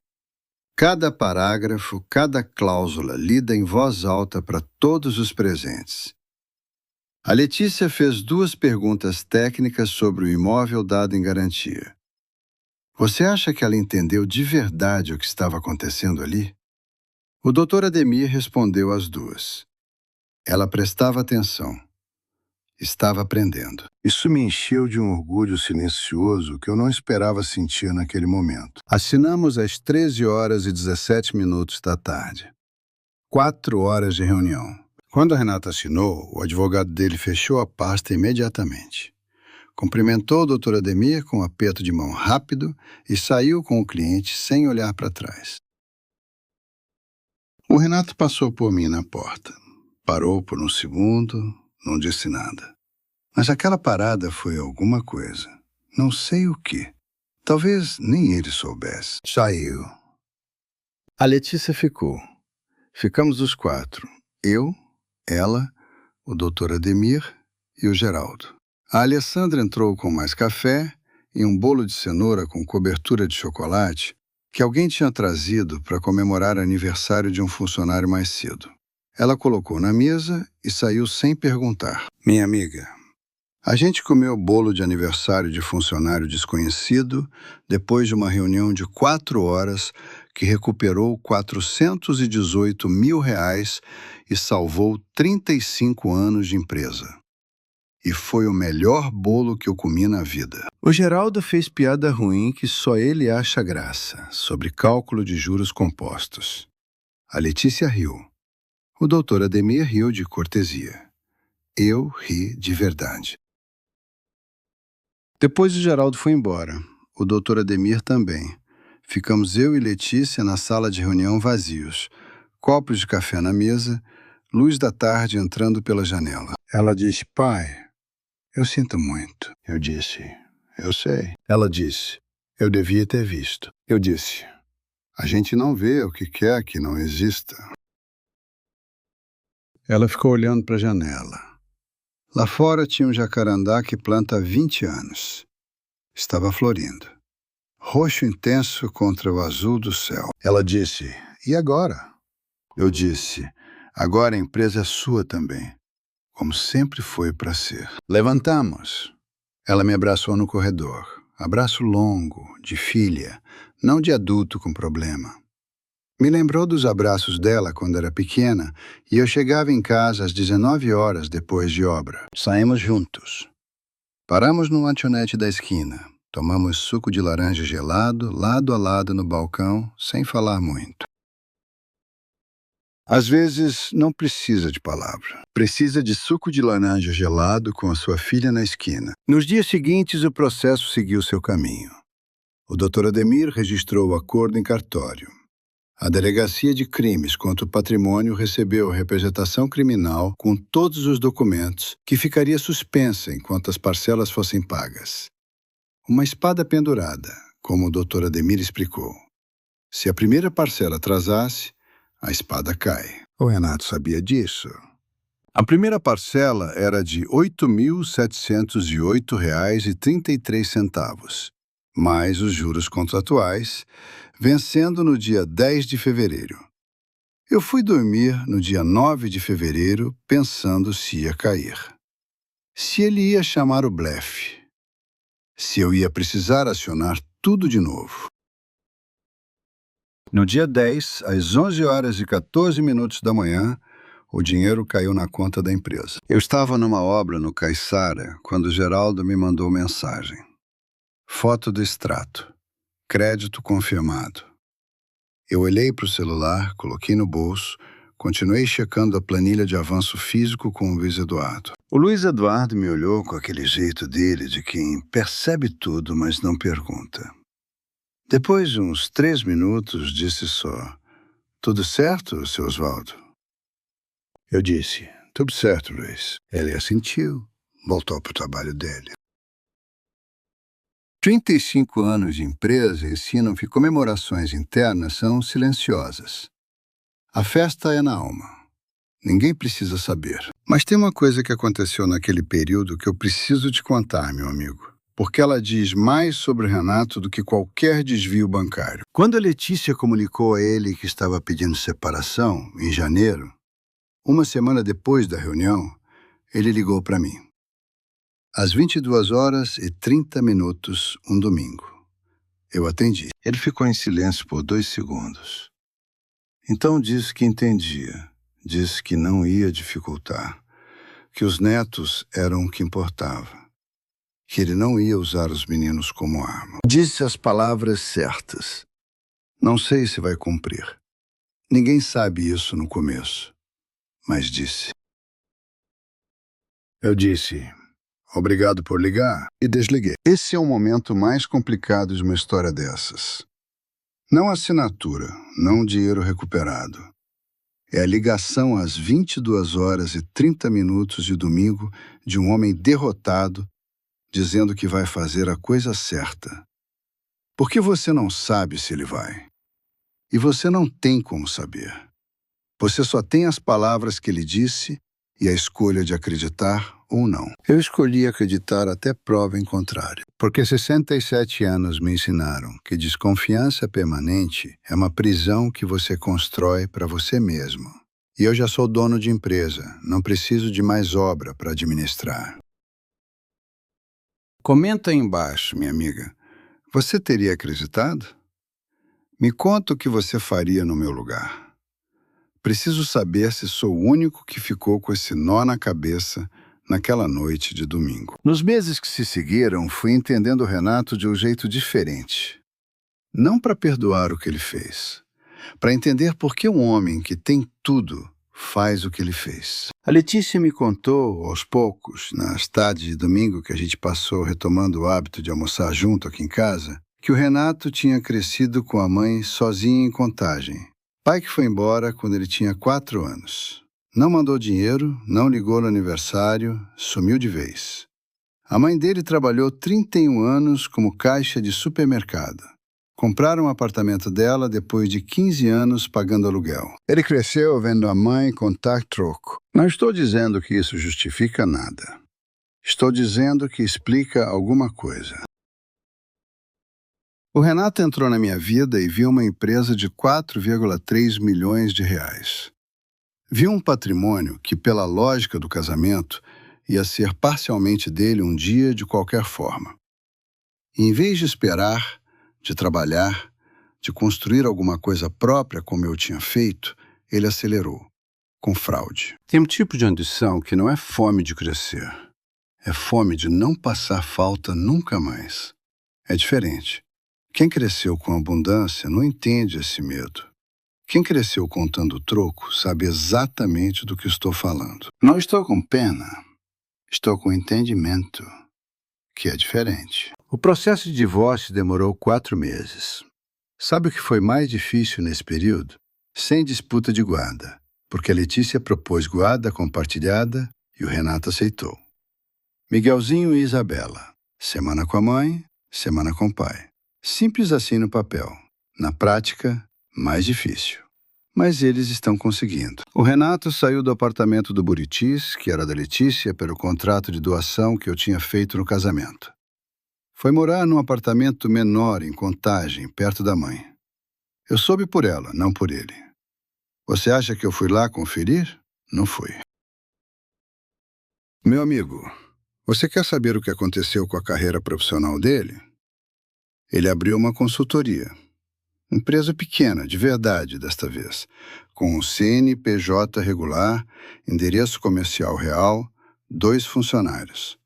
Cada parágrafo, cada cláusula lida em voz alta para todos os presentes. A Letícia fez 2 perguntas técnicas sobre o imóvel dado em garantia. Você acha que ela entendeu de verdade o que estava acontecendo ali? O Dr. Ademir respondeu as 2. Ela prestava atenção. Estava aprendendo. Isso me encheu de um orgulho silencioso que eu não esperava sentir naquele momento. Assinamos às 13h17 da tarde. 4 horas de reunião. Quando a Renata assinou, o advogado dele fechou a pasta imediatamente. Cumprimentou o Dr. Ademir com um aperto de mão rápido e saiu com o cliente sem olhar para trás. O Renato passou por mim na porta. Parou por um segundo, não disse nada. Mas aquela parada foi alguma coisa. Não sei o que. Talvez nem ele soubesse. Saiu. A Letícia ficou. Ficamos os 4. Eu, ela, o Dr. Ademir e o Geraldo. A Alessandra entrou com mais café e um bolo de cenoura com cobertura de chocolate que alguém tinha trazido para comemorar aniversário de um funcionário mais cedo. Ela colocou na mesa e saiu sem perguntar. Minha amiga, a gente comeu bolo de aniversário de funcionário desconhecido depois de uma reunião de 4 horas que recuperou R$418 mil e salvou 35 anos de empresa. E foi o melhor bolo que eu comi na vida. O Geraldo fez piada ruim que só ele acha graça, sobre cálculo de juros compostos. A Letícia riu. O Dr. Ademir riu de cortesia. Eu ri de verdade. Depois o Geraldo foi embora. O Dr. Ademir também. Ficamos eu e Letícia na sala de reunião vazios. Copos de café na mesa, luz da tarde entrando pela janela. Ela disse, pai, eu sinto muito. Eu disse, eu sei. Ela disse, eu devia ter visto. Eu disse, a gente não vê o que quer que não exista. Ela ficou olhando para a janela. Lá fora tinha um jacarandá que planta há 20 anos. Estava florindo. Roxo intenso contra o azul do céu. Ela disse, e agora? Eu disse, agora a empresa é sua também, como sempre foi para ser. Levantamos. Ela me abraçou no corredor. Abraço longo, de filha, não de adulto com problema. Me lembrou dos abraços dela quando era pequena e eu chegava em casa às 19 horas depois de obra. Saímos juntos. Paramos no lanchonete da esquina. Tomamos suco de laranja gelado, lado a lado no balcão, sem falar muito. Às vezes, não precisa de palavra. Precisa de suco de laranja gelado com a sua filha na esquina. Nos dias seguintes, o processo seguiu seu caminho. O Dr. Ademir registrou o acordo em cartório. A Delegacia de Crimes contra o Patrimônio recebeu a representação criminal com todos os documentos, que ficaria suspensa enquanto as parcelas fossem pagas. Uma espada pendurada, como o Dr. Ademir explicou. Se a primeira parcela atrasasse, a espada cai. O Renato sabia disso. A primeira parcela era de R$ 8.708,33, mais os juros contratuais, vencendo no dia 10 de fevereiro. Eu fui dormir no dia 9 de fevereiro pensando se ia cair. Se ele ia chamar o blefe. Se eu ia precisar acionar tudo de novo. No dia 10, às 11h14 da manhã, o dinheiro caiu na conta da empresa. Eu estava numa obra no Caiçara quando Geraldo me mandou mensagem. Foto do extrato. Crédito confirmado. Eu olhei para o celular, coloquei no bolso, continuei checando a planilha de avanço físico com o Luiz Eduardo. O Luiz Eduardo me olhou com aquele jeito dele de quem percebe tudo, mas não pergunta. Depois de uns 3 minutos, disse só: "Tudo certo, seu Oswaldo?" Eu disse: "Tudo certo, Luiz." Ele assentiu, voltou para o trabalho dele. 35 anos de empresa ensinam que comemorações internas são silenciosas. A festa é na alma. Ninguém precisa saber. Mas tem uma coisa que aconteceu naquele período que eu preciso te contar, meu amigo. Porque ela diz mais sobre o Renato do que qualquer desvio bancário. Quando a Letícia comunicou a ele que estava pedindo separação, em janeiro, uma semana depois da reunião, ele ligou para mim. Às 22h30, um domingo. Eu atendi. Ele ficou em silêncio por 2 segundos. Então disse que entendia. Disse que não ia dificultar. Que os netos eram o que importava. Que ele não ia usar os meninos como arma. Disse as palavras certas. Não sei se vai cumprir. Ninguém sabe isso no começo. Mas disse. Eu disse: "Obrigado por ligar", e desliguei. Esse é o momento mais complicado de uma história dessas. Não a assinatura, não o dinheiro recuperado. É a ligação às 22h30 de domingo de um homem derrotado, dizendo que vai fazer a coisa certa. Porque você não sabe se ele vai. E você não tem como saber. Você só tem as palavras que ele disse e a escolha de acreditar ou não. Eu escolhi acreditar até prova em contrário. Porque 67 anos me ensinaram que desconfiança permanente é uma prisão que você constrói para você mesmo. E eu já sou dono de empresa, não preciso de mais obra para administrar. Comenta aí embaixo, minha amiga. Você teria acreditado? Me conta o que você faria no meu lugar. Preciso saber se sou o único que ficou com esse nó na cabeça naquela noite de domingo. Nos meses que se seguiram, fui entendendo o Renato de um jeito diferente. Não para perdoar o que ele fez, para entender por que um homem que tem tudo faz o que ele fez. A Letícia me contou, aos poucos, nas tardes de domingo que a gente passou retomando o hábito de almoçar junto aqui em casa, que o Renato tinha crescido com a mãe sozinho em Contagem. Pai que foi embora quando ele tinha 4 anos. Não mandou dinheiro, não ligou no aniversário, sumiu de vez. A mãe dele trabalhou 31 anos como caixa de supermercado. Compraram um apartamento dela depois de 15 anos pagando aluguel. Ele cresceu vendo a mãe contar troco. Não estou dizendo que isso justifica nada. Estou dizendo que explica alguma coisa. O Renato entrou na minha vida e viu uma empresa de 4,3 milhões de reais. Viu um patrimônio que, pela lógica do casamento, ia ser parcialmente dele um dia de qualquer forma. E, em vez de esperar, de trabalhar, de construir alguma coisa própria como eu tinha feito, ele acelerou, com fraude. Tem um tipo de ambição que não é fome de crescer. É fome de não passar falta nunca mais. É diferente. Quem cresceu com abundância não entende esse medo. Quem cresceu contando troco sabe exatamente do que estou falando. Não estou com pena, estou com entendimento, que é diferente. O processo de divórcio demorou 4 meses. Sabe o que foi mais difícil nesse período? Sem disputa de guarda, porque a Letícia propôs guarda compartilhada e o Renato aceitou. Miguelzinho e Isabela. Semana com a mãe, semana com o pai. Simples assim no papel. Na prática, mais difícil. Mas eles estão conseguindo. O Renato saiu do apartamento do Buritis, que era da Letícia, pelo contrato de doação que eu tinha feito no casamento. Foi morar num apartamento menor, em Contagem, perto da mãe. Eu soube por ela, não por ele. Você acha que eu fui lá conferir? Não fui. Meu amigo, você quer saber o que aconteceu com a carreira profissional dele? Ele abriu uma consultoria. Empresa pequena, de verdade, desta vez, com um CNPJ regular, endereço comercial real, 2 funcionários.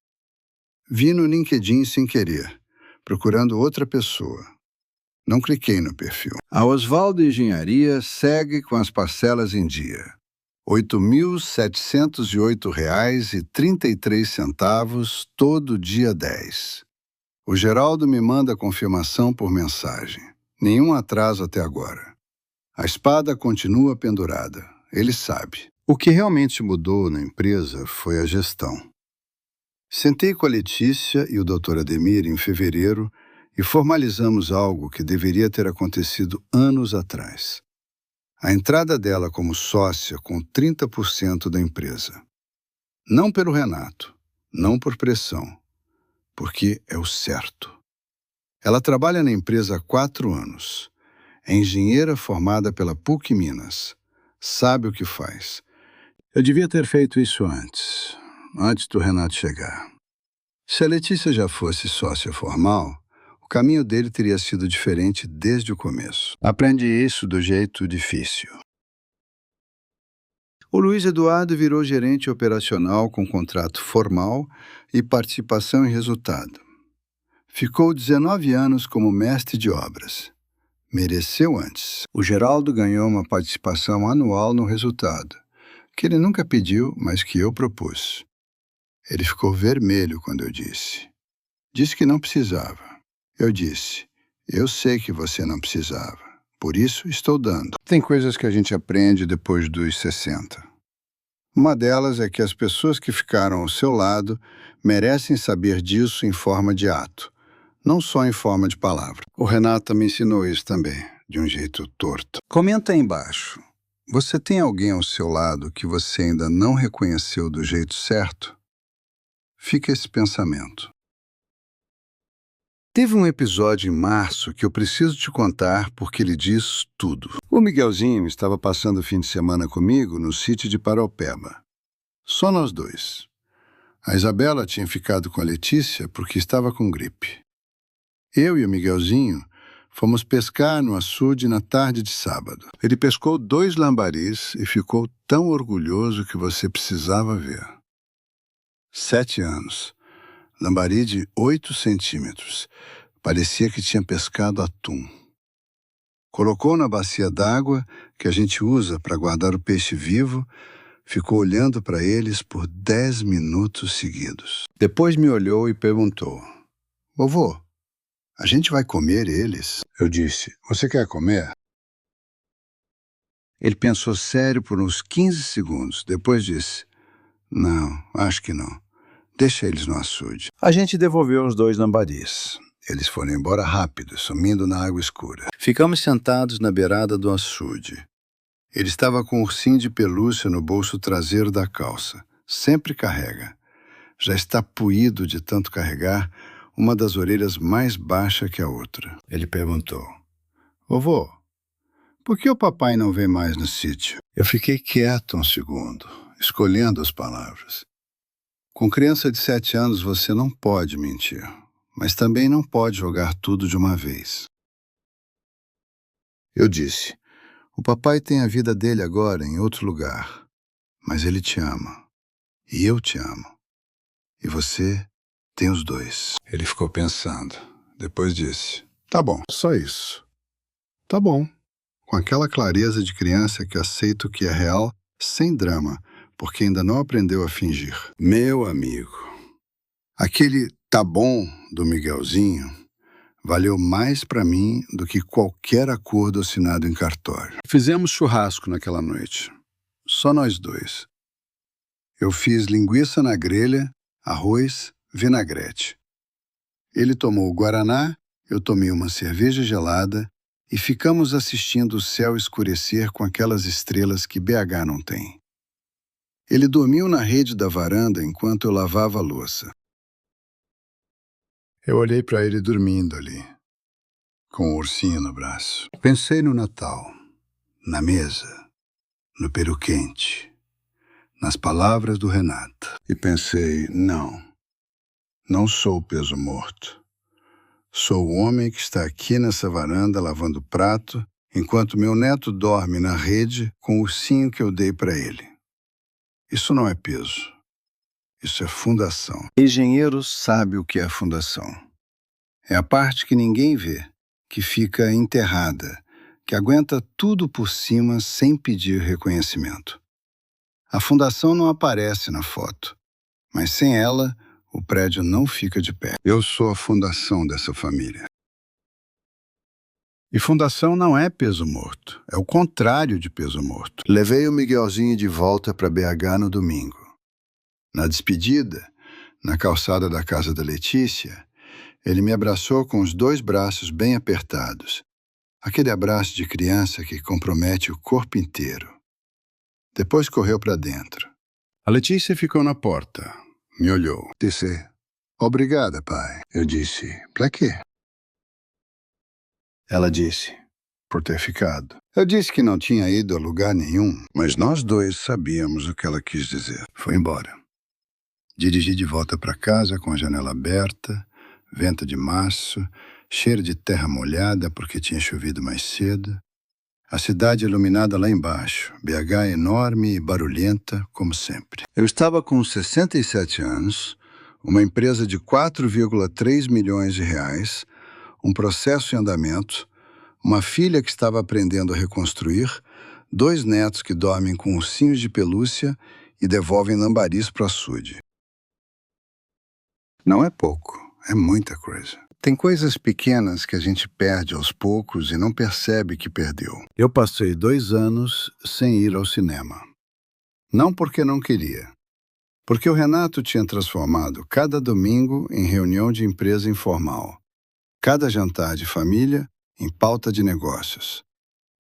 Vi no LinkedIn sem querer, procurando outra pessoa. Não cliquei no perfil. A Osvaldo Engenharia segue com as parcelas em dia. R$ 8.708,33 todo dia 10. O Geraldo me manda a confirmação por mensagem. Nenhum atraso até agora. A espada continua pendurada. Ele sabe. O que realmente mudou na empresa foi a gestão. Sentei com a Letícia e o Dr. Ademir em fevereiro e formalizamos algo que deveria ter acontecido anos atrás. A entrada dela como sócia com 30% da empresa. Não pelo Renato, não por pressão, porque é o certo. Ela trabalha na empresa há 4 anos. É engenheira formada pela PUC Minas. Sabe o que faz. Eu devia ter feito isso antes do Renato chegar. Se a Letícia já fosse sócia formal, o caminho dele teria sido diferente desde o começo. Aprendi isso do jeito difícil. O Luiz Eduardo virou gerente operacional com contrato formal e participação em resultado. Ficou 19 anos como mestre de obras. Mereceu antes. O Geraldo ganhou uma participação anual no resultado, que ele nunca pediu, mas que eu propus. Ele ficou vermelho quando eu disse. Disse que não precisava. Eu disse, eu sei que você não precisava, por isso estou dando. Tem coisas que a gente aprende depois dos 60. Uma delas é que as pessoas que ficaram ao seu lado merecem saber disso em forma de ato, não só em forma de palavra. O Renato me ensinou isso também, de um jeito torto. Comenta aí embaixo. Você tem alguém ao seu lado que você ainda não reconheceu do jeito certo? Fica esse pensamento. Teve um episódio em março que eu preciso te contar porque ele diz tudo. O Miguelzinho estava passando o fim de semana comigo no sítio de Paraupeba. Só nós dois. A Isabela tinha ficado com a Letícia porque estava com gripe. Eu e o Miguelzinho fomos pescar no açude na tarde de sábado. Ele pescou 2 lambaris e ficou tão orgulhoso que você precisava ver. 7 anos. Lambari de 8 centímetros. Parecia que tinha pescado atum. Colocou na bacia d'água que a gente usa para guardar o peixe vivo, ficou olhando para eles por 10 minutos seguidos. Depois me olhou e perguntou, vovô, a gente vai comer eles? Eu disse, você quer comer? Ele pensou sério por uns 15 segundos, depois disse, não, acho que não. Deixa eles no açude. A gente devolveu os 2 lambaris. Eles foram embora rápido, sumindo na água escura. Ficamos sentados na beirada do açude. Ele estava com um ursinho de pelúcia no bolso traseiro da calça. Sempre carrega. Já está puído de tanto carregar, uma das orelhas mais baixa que a outra. Ele perguntou, vovô, por que o papai não vem mais no sítio? Eu fiquei quieto um segundo, escolhendo as palavras. Com criança de 7 anos você não pode mentir, mas também não pode jogar tudo de uma vez. Eu disse, o papai tem a vida dele agora em outro lugar, mas ele te ama. E eu te amo. E você tem os 2. Ele ficou pensando. Depois disse, tá bom, só isso. Tá bom. Com aquela clareza de criança que aceita o que é real, sem drama, porque ainda não aprendeu a fingir. Meu amigo, aquele tá bom do Miguelzinho valeu mais para mim do que qualquer acordo assinado em cartório. Fizemos churrasco naquela noite. Só nós 2. Eu fiz linguiça na grelha, arroz, vinagrete. Ele tomou o guaraná, eu tomei uma cerveja gelada e ficamos assistindo o céu escurecer com aquelas estrelas que BH não tem. Ele dormiu na rede da varanda enquanto eu lavava a louça. Eu olhei para ele dormindo ali, com o ursinho no braço. Pensei no Natal, na mesa, no peru quente, nas palavras do Renato. E pensei, não sou o peso morto. Sou o homem que está aqui nessa varanda lavando prato, enquanto meu neto dorme na rede com o ursinho que eu dei para ele. Isso não é peso. Isso é fundação. Engenheiro sabe o que é fundação. É a parte que ninguém vê, que fica enterrada, que aguenta tudo por cima sem pedir reconhecimento. A fundação não aparece na foto, mas sem ela, o prédio não fica de pé. Eu sou a fundação dessa família. E fundação não é peso morto, é o contrário de peso morto. Levei o Miguelzinho de volta para BH no domingo. Na despedida, na calçada da casa da Letícia, ele me abraçou com os 2 braços bem apertados. Aquele abraço de criança que compromete o corpo inteiro. Depois correu para dentro. A Letícia ficou na porta. Me olhou. Disse, obrigada, pai. Eu disse, pra quê? Ela disse, por ter ficado. Eu disse que não tinha ido a lugar nenhum, mas nós 2 sabíamos o que ela quis dizer. Foi embora. Dirigi de volta para casa com a janela aberta, vento de março, cheiro de terra molhada porque tinha chovido mais cedo. A cidade iluminada lá embaixo, BH enorme e barulhenta, como sempre. Eu estava com 67 anos, uma empresa de 4,3 milhões de reais, um processo em andamento, uma filha que estava aprendendo a reconstruir, 2 netos que dormem com ursinhos de pelúcia e devolvem lambaris para o açude. Não é pouco, é muita coisa. Tem coisas pequenas que a gente perde aos poucos e não percebe que perdeu. Eu passei 2 anos sem ir ao cinema. Não porque não queria. Porque o Renato tinha transformado cada domingo em reunião de empresa informal. Cada jantar de família em pauta de negócios.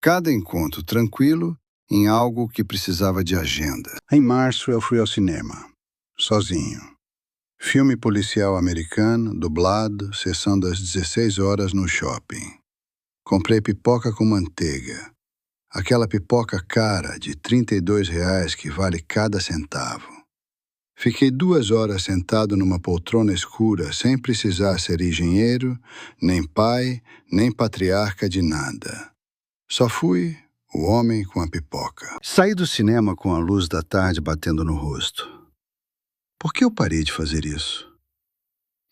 Cada encontro tranquilo em algo que precisava de agenda. Em março eu fui ao cinema, sozinho. Filme policial americano, dublado, sessão das 16 horas no shopping. Comprei pipoca com manteiga. Aquela pipoca cara de R$ 32 que vale cada centavo. Fiquei 2 horas sentado numa poltrona escura sem precisar ser engenheiro, nem pai, nem patriarca de nada. Só fui o homem com a pipoca. Saí do cinema com a luz da tarde batendo no rosto. Por que eu parei de fazer isso?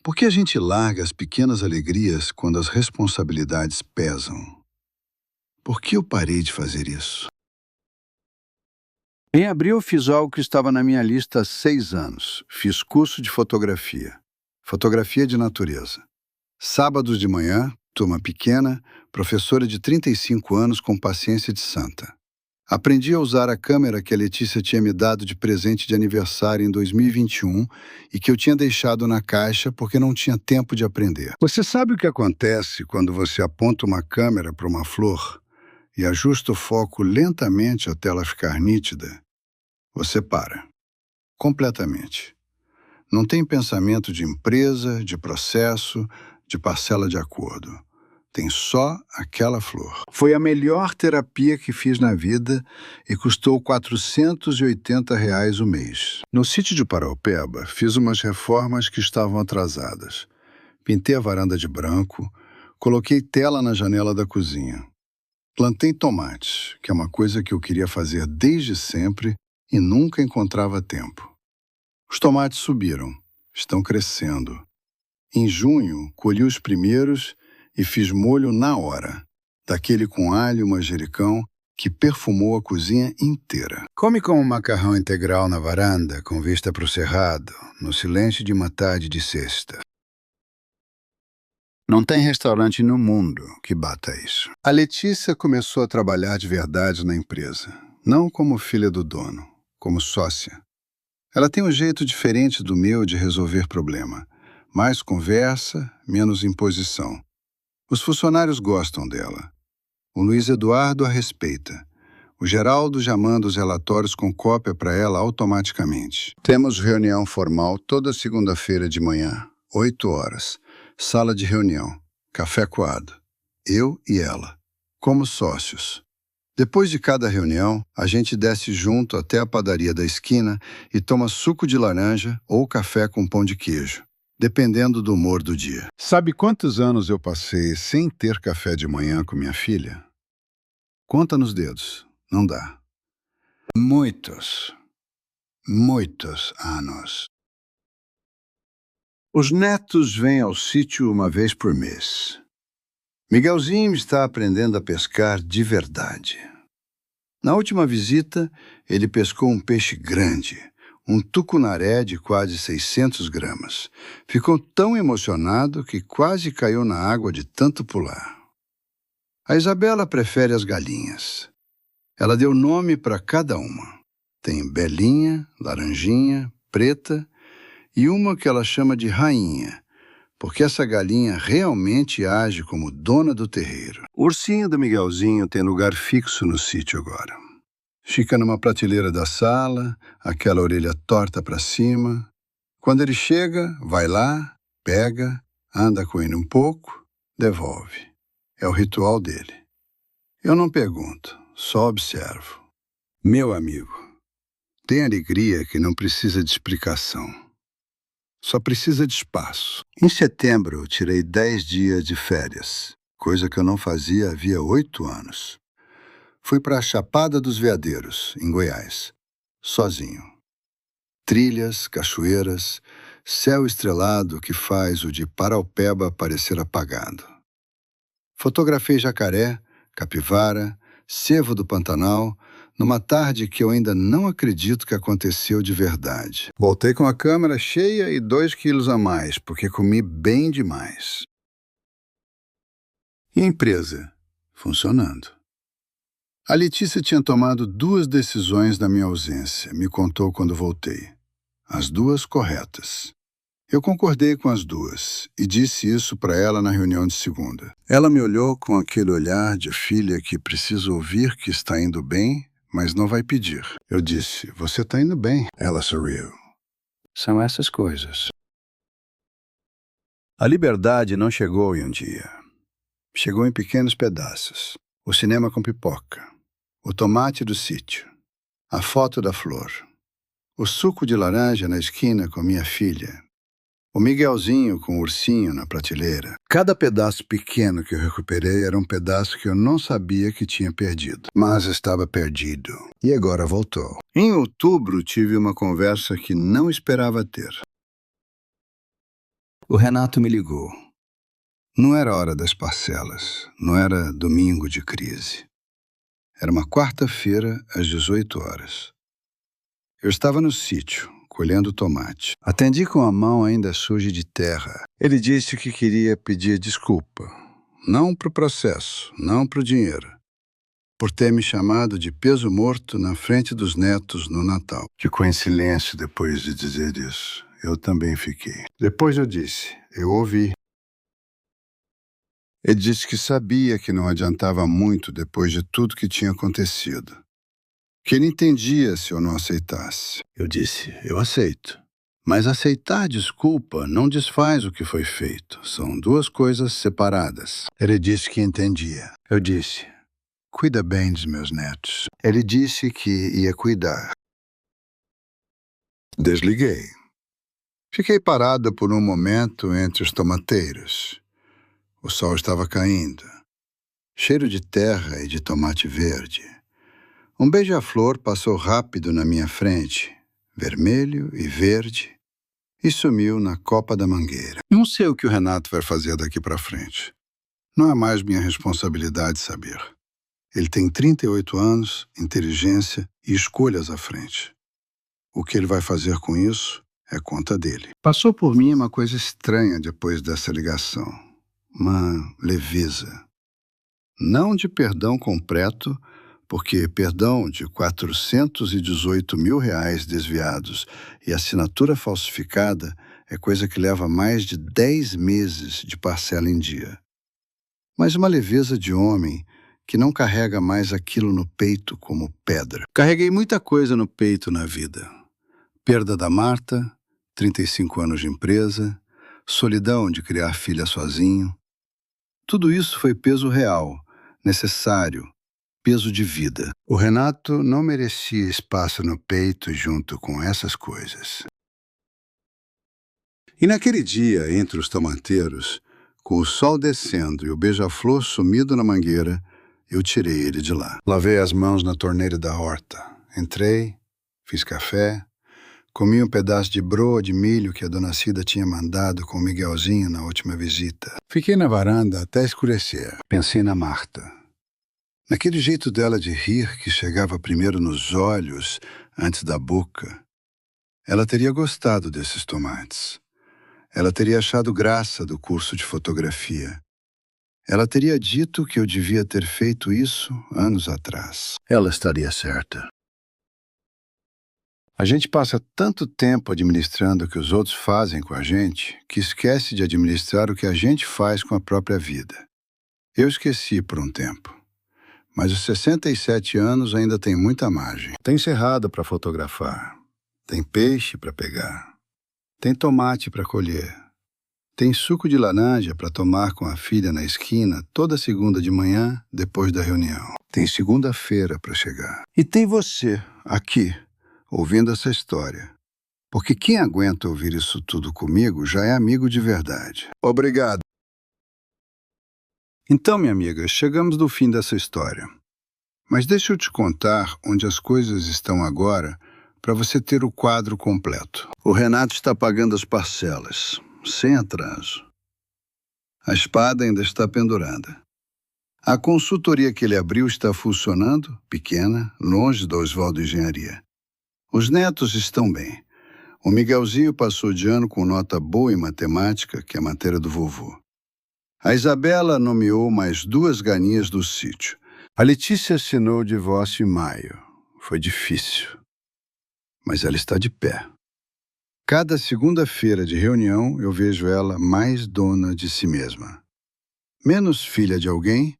Por que a gente larga as pequenas alegrias quando as responsabilidades pesam? Por que eu parei de fazer isso? Em abril, eu fiz algo que estava na minha lista há 6 anos. Fiz curso de fotografia. Fotografia de natureza. Sábados de manhã, turma pequena, professora de 35 anos com paciência de santa. Aprendi a usar a câmera que a Letícia tinha me dado de presente de aniversário em 2021 e que eu tinha deixado na caixa porque não tinha tempo de aprender. Você sabe o que acontece quando você aponta uma câmera para uma flor e ajusta o foco lentamente até ela ficar nítida? Você para. Completamente. Não tem pensamento de empresa, de processo, de parcela de acordo. Tem só aquela flor. Foi a melhor terapia que fiz na vida e custou R$ 480 o mês. No sítio de Paraupeba, fiz umas reformas que estavam atrasadas. Pintei a varanda de branco, coloquei tela na janela da cozinha. Plantei tomates, que é uma coisa que eu queria fazer desde sempre e nunca encontrava tempo. Os tomates subiram, estão crescendo. Em junho, colhi os primeiros e fiz molho na hora, daquele com alho e manjericão que perfumou a cozinha inteira. Come com um macarrão integral na varanda, com vista para o cerrado, no silêncio de uma tarde de sexta. Não tem restaurante no mundo que bata isso. A Letícia começou a trabalhar de verdade na empresa, não como filha do dono, como sócia. Ela tem um jeito diferente do meu de resolver problema. Mais conversa, menos imposição. Os funcionários gostam dela. O Luiz Eduardo a respeita. O Geraldo já manda os relatórios com cópia para ela automaticamente. Temos reunião formal toda segunda-feira de manhã, 8 horas. Sala de reunião, café coado. Eu e ela, como sócios. Depois de cada reunião, a gente desce junto até a padaria da esquina e toma suco de laranja ou café com pão de queijo, dependendo do humor do dia. Sabe quantos anos eu passei sem ter café de manhã com minha filha? Conta nos dedos, não dá. Muitos anos. Os netos vêm ao sítio uma vez por mês. Miguelzinho está aprendendo a pescar de verdade. Na última visita, ele pescou um peixe grande, um tucunaré de quase 600 gramas. Ficou tão emocionado que quase caiu na água de tanto pular. A Isabela prefere as galinhas. Ela deu nome para cada uma. Tem Belinha, Laranjinha, Preta e uma que ela chama de Rainha, porque essa galinha realmente age como dona do terreiro. O ursinho do Miguelzinho tem lugar fixo no sítio agora. Fica numa prateleira da sala, aquela orelha torta para cima. Quando ele chega, vai lá, pega, anda com ele um pouco, devolve. É o ritual dele. Eu não pergunto, só observo. Meu amigo, tem alegria que não precisa de explicação. Só precisa de espaço. Em setembro, eu tirei 10 dias de férias, coisa que eu não fazia havia 8 anos. Fui para a Chapada dos Veadeiros, em Goiás, sozinho. Trilhas, cachoeiras, céu estrelado que faz o de Paraupeba parecer apagado. Fotografei jacaré, capivara, cervo do Pantanal, numa tarde que eu ainda não acredito que aconteceu de verdade. Voltei com a câmera cheia e 2 quilos a mais, porque comi bem demais. E a empresa? Funcionando. A Letícia tinha tomado 2 decisões na minha ausência, me contou quando voltei. As 2 corretas. Eu concordei com as 2 e disse isso para ela na reunião de segunda. Ela me olhou com aquele olhar de filha que precisa ouvir que está indo bem, mas não vai pedir. Eu disse, você está indo bem. Ela sorriu. São essas coisas. A liberdade não chegou em um dia. Chegou em pequenos pedaços. O cinema com pipoca. O tomate do sítio. A foto da flor. O suco de laranja na esquina com minha filha. O Miguelzinho com o ursinho na prateleira. Cada pedaço pequeno que eu recuperei era um pedaço que eu não sabia que tinha perdido. Mas estava perdido. E agora voltou. Em outubro, tive uma conversa que não esperava ter. O Renato me ligou. Não era hora das parcelas. Não era domingo de crise. Era uma quarta-feira, às 18 horas. Eu estava no sítio, colhendo tomate. Atendi com a mão ainda suja de terra. Ele disse que queria pedir desculpa. Não para o processo, não para o dinheiro. Por ter me chamado de peso morto na frente dos netos no Natal. Ficou em silêncio depois de dizer isso. Eu também fiquei. Depois eu disse, eu ouvi. Ele disse que sabia que não adiantava muito depois de tudo que tinha acontecido. Que ele entendia se eu não aceitasse. Eu disse, eu aceito. Mas aceitar desculpa não desfaz o que foi feito. São 2 coisas separadas. Ele disse que entendia. Eu disse, cuida bem dos meus netos. Ele disse que ia cuidar. Desliguei. Fiquei parado por um momento entre os tomateiros. O sol estava caindo. Cheiro de terra e de tomate verde. Um beija-flor passou rápido na minha frente, vermelho e verde, e sumiu na copa da mangueira. Não sei o que o Renato vai fazer daqui para frente. Não é mais minha responsabilidade saber. Ele tem 38 anos, inteligência e escolhas à frente. O que ele vai fazer com isso é conta dele. Passou por mim uma coisa estranha depois dessa ligação. Uma leveza. Não de perdão completo, porque perdão de R$418 mil desviados e assinatura falsificada é coisa que leva mais de 10 meses de parcela em dia. Mas uma leveza de homem que não carrega mais aquilo no peito como pedra. Carreguei muita coisa no peito na vida. Perda da Marta, 35 anos de empresa, solidão de criar filha sozinho. Tudo isso foi peso real, necessário, peso de vida. O Renato não merecia espaço no peito junto com essas coisas. E naquele dia, entre os tomateiros, com o sol descendo e o beija-flor sumido na mangueira, eu tirei ele de lá. Lavei as mãos na torneira da horta. Entrei, fiz café, comi um pedaço de broa de milho que a dona Cida tinha mandado com o Miguelzinho na última visita. Fiquei na varanda até escurecer. Pensei na Marta. Naquele jeito dela de rir que chegava primeiro nos olhos, antes da boca. Ela teria gostado desses tomates. Ela teria achado graça do curso de fotografia. Ela teria dito que eu devia ter feito isso anos atrás. Ela estaria certa. A gente passa tanto tempo administrando o que os outros fazem com a gente que esquece de administrar o que a gente faz com a própria vida. Eu esqueci por um tempo. Mas os 67 anos ainda tem muita margem. Tem cerrado para fotografar. Tem peixe para pegar. Tem tomate para colher. Tem suco de laranja para tomar com a filha na esquina toda segunda de manhã, depois da reunião. Tem segunda-feira para chegar. E tem você, aqui, ouvindo essa história. Porque quem aguenta ouvir isso tudo comigo já é amigo de verdade. Obrigado. Então, minha amiga, chegamos no fim dessa história. Mas deixa eu te contar onde as coisas estão agora para você ter o quadro completo. O Renato está pagando as parcelas, sem atraso. A espada ainda está pendurada. A consultoria que ele abriu está funcionando, pequena, longe da Oswaldo Engenharia. Os netos estão bem. O Miguelzinho passou de ano com nota boa em matemática, que é a matéria do vovô. A Isabela nomeou mais 2 galinhas do sítio. A Letícia assinou o divórcio em maio. Foi difícil. Mas ela está de pé. Cada segunda-feira de reunião eu vejo ela mais dona de si mesma. Menos filha de alguém,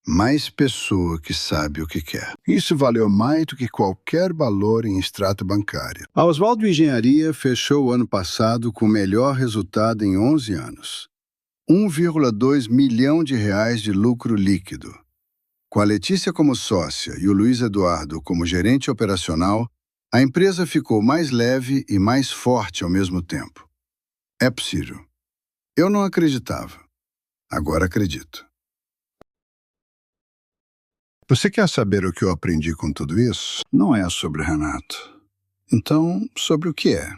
mais pessoa que sabe o que quer. Isso valeu mais do que qualquer valor em extrato bancário. A Oswaldo Engenharia fechou o ano passado com o melhor resultado em 11 anos. 1,2 milhão de reais de lucro líquido. Com a Letícia como sócia e o Luiz Eduardo como gerente operacional, a empresa ficou mais leve e mais forte ao mesmo tempo. É possível. Eu não acreditava. Agora acredito. Você quer saber o que eu aprendi com tudo isso? Não é sobre Renato. Então, sobre o que é?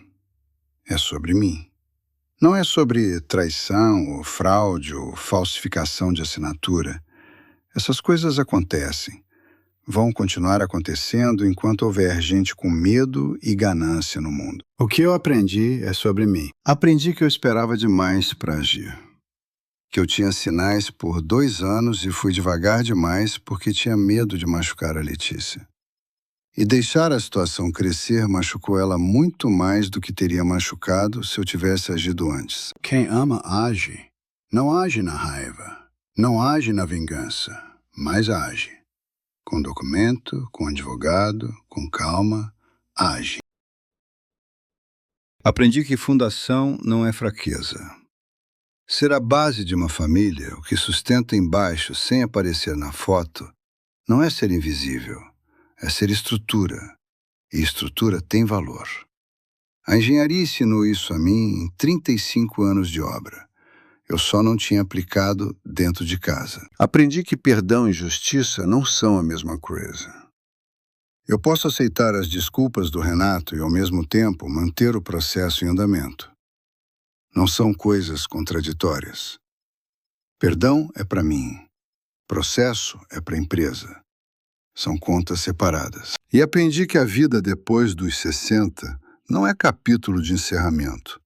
É sobre mim. Não é sobre traição, ou fraude, ou falsificação de assinatura. Essas coisas acontecem. Vão continuar acontecendo enquanto houver gente com medo e ganância no mundo. O que eu aprendi é sobre mim. Aprendi que eu esperava demais para agir. Que eu tinha sinais por 2 anos e fui devagar demais porque tinha medo de machucar a Letícia. E deixar a situação crescer machucou ela muito mais do que teria machucado se eu tivesse agido antes. Quem ama age. Não age na raiva. Não age na vingança. Mas age. Com documento, com advogado, com calma, age. Aprendi que fundação não é fraqueza. Ser a base de uma família, o que sustenta embaixo sem aparecer na foto, não é ser invisível, é ser estrutura. E estrutura tem valor. A engenharia ensinou isso a mim em 35 anos de obra. Eu só não tinha aplicado dentro de casa. Aprendi que perdão e justiça não são a mesma coisa. Eu posso aceitar as desculpas do Renato e, ao mesmo tempo, manter o processo em andamento. Não são coisas contraditórias. Perdão é para mim. Processo é para a empresa. São contas separadas. E aprendi que a vida depois dos 60 não é capítulo de encerramento.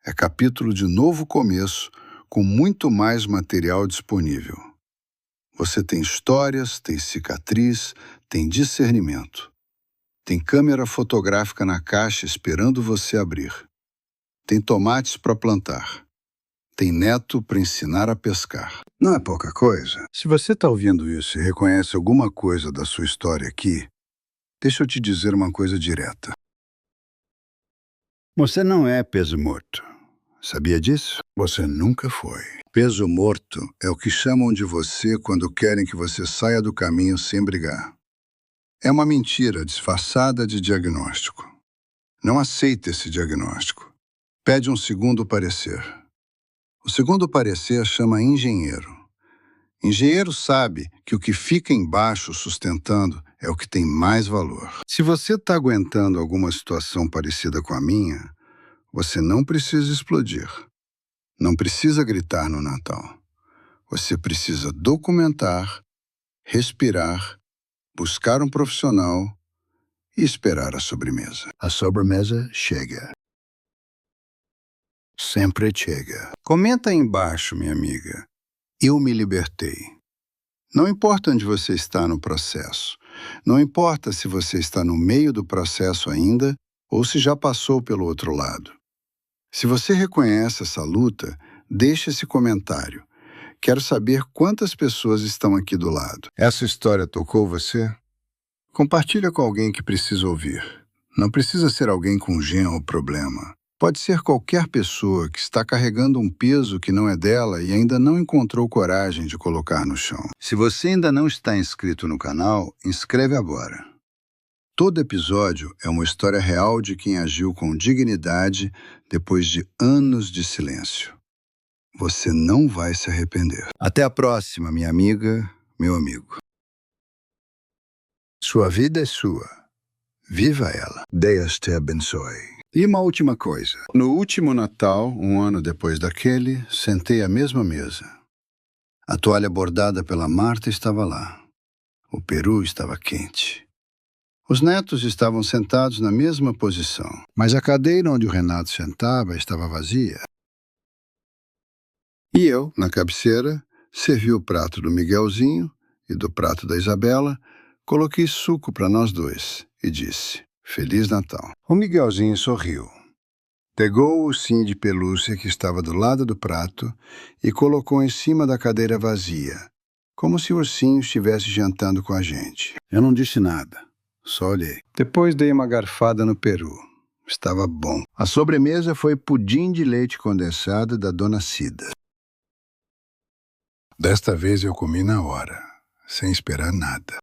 É capítulo de novo começo, com muito mais material disponível. Você tem histórias, tem cicatriz, tem discernimento. Tem câmera fotográfica na caixa esperando você abrir. Tem tomates para plantar. tem neto para ensinar a pescar. Não é pouca coisa. Se você está ouvindo isso e reconhece alguma coisa da sua história aqui, deixa eu te dizer uma coisa direta. Você não é peso morto. Sabia disso? Você nunca foi. Peso morto é o que chamam de você quando querem que você saia do caminho sem brigar. É uma mentira disfarçada de diagnóstico. Não aceite esse diagnóstico. Pede um segundo parecer. O segundo parecer chama engenheiro. Engenheiro sabe que o que fica embaixo sustentando é o que tem mais valor. Se você está aguentando alguma situação parecida com a minha, você não precisa explodir. Não precisa gritar no Natal. Você precisa documentar, respirar, buscar um profissional e esperar a sobremesa. A sobremesa chega. Sempre chega. Comenta aí embaixo, minha amiga. Eu me libertei. Não importa onde você está no processo. Não importa se você está no meio do processo ainda ou se já passou pelo outro lado. Se você reconhece essa luta, deixe esse comentário. Quero saber quantas pessoas estão aqui do lado. Essa história tocou você? Compartilha com alguém que precisa ouvir. Não precisa ser alguém com genro problema. Pode ser qualquer pessoa que está carregando um peso que não é dela e ainda não encontrou coragem de colocar no chão. Se você ainda não está inscrito no canal, inscreve agora. Todo episódio é uma história real de quem agiu com dignidade depois de anos de silêncio. Você não vai se arrepender. Até a próxima, minha amiga, meu amigo. Sua vida é sua. Viva ela. Deus te abençoe. E uma última coisa. No último Natal, um ano depois daquele, sentei à mesma mesa. A toalha bordada pela Marta estava lá. O peru estava quente. Os netos estavam sentados na mesma posição, mas a cadeira onde o Renato sentava estava vazia. E eu, na cabeceira, servi o prato do Miguelzinho e do prato da Isabela, coloquei suco para nós dois e disse: Feliz Natal. O Miguelzinho sorriu. Pegou o ursinho de pelúcia que estava do lado do prato e colocou em cima da cadeira vazia, como se o ursinho estivesse jantando com a gente. Eu não disse nada, só olhei. Depois dei uma garfada no peru. Estava bom. A sobremesa foi pudim de leite condensado da Dona Cida. Desta vez eu comi na hora, sem esperar nada.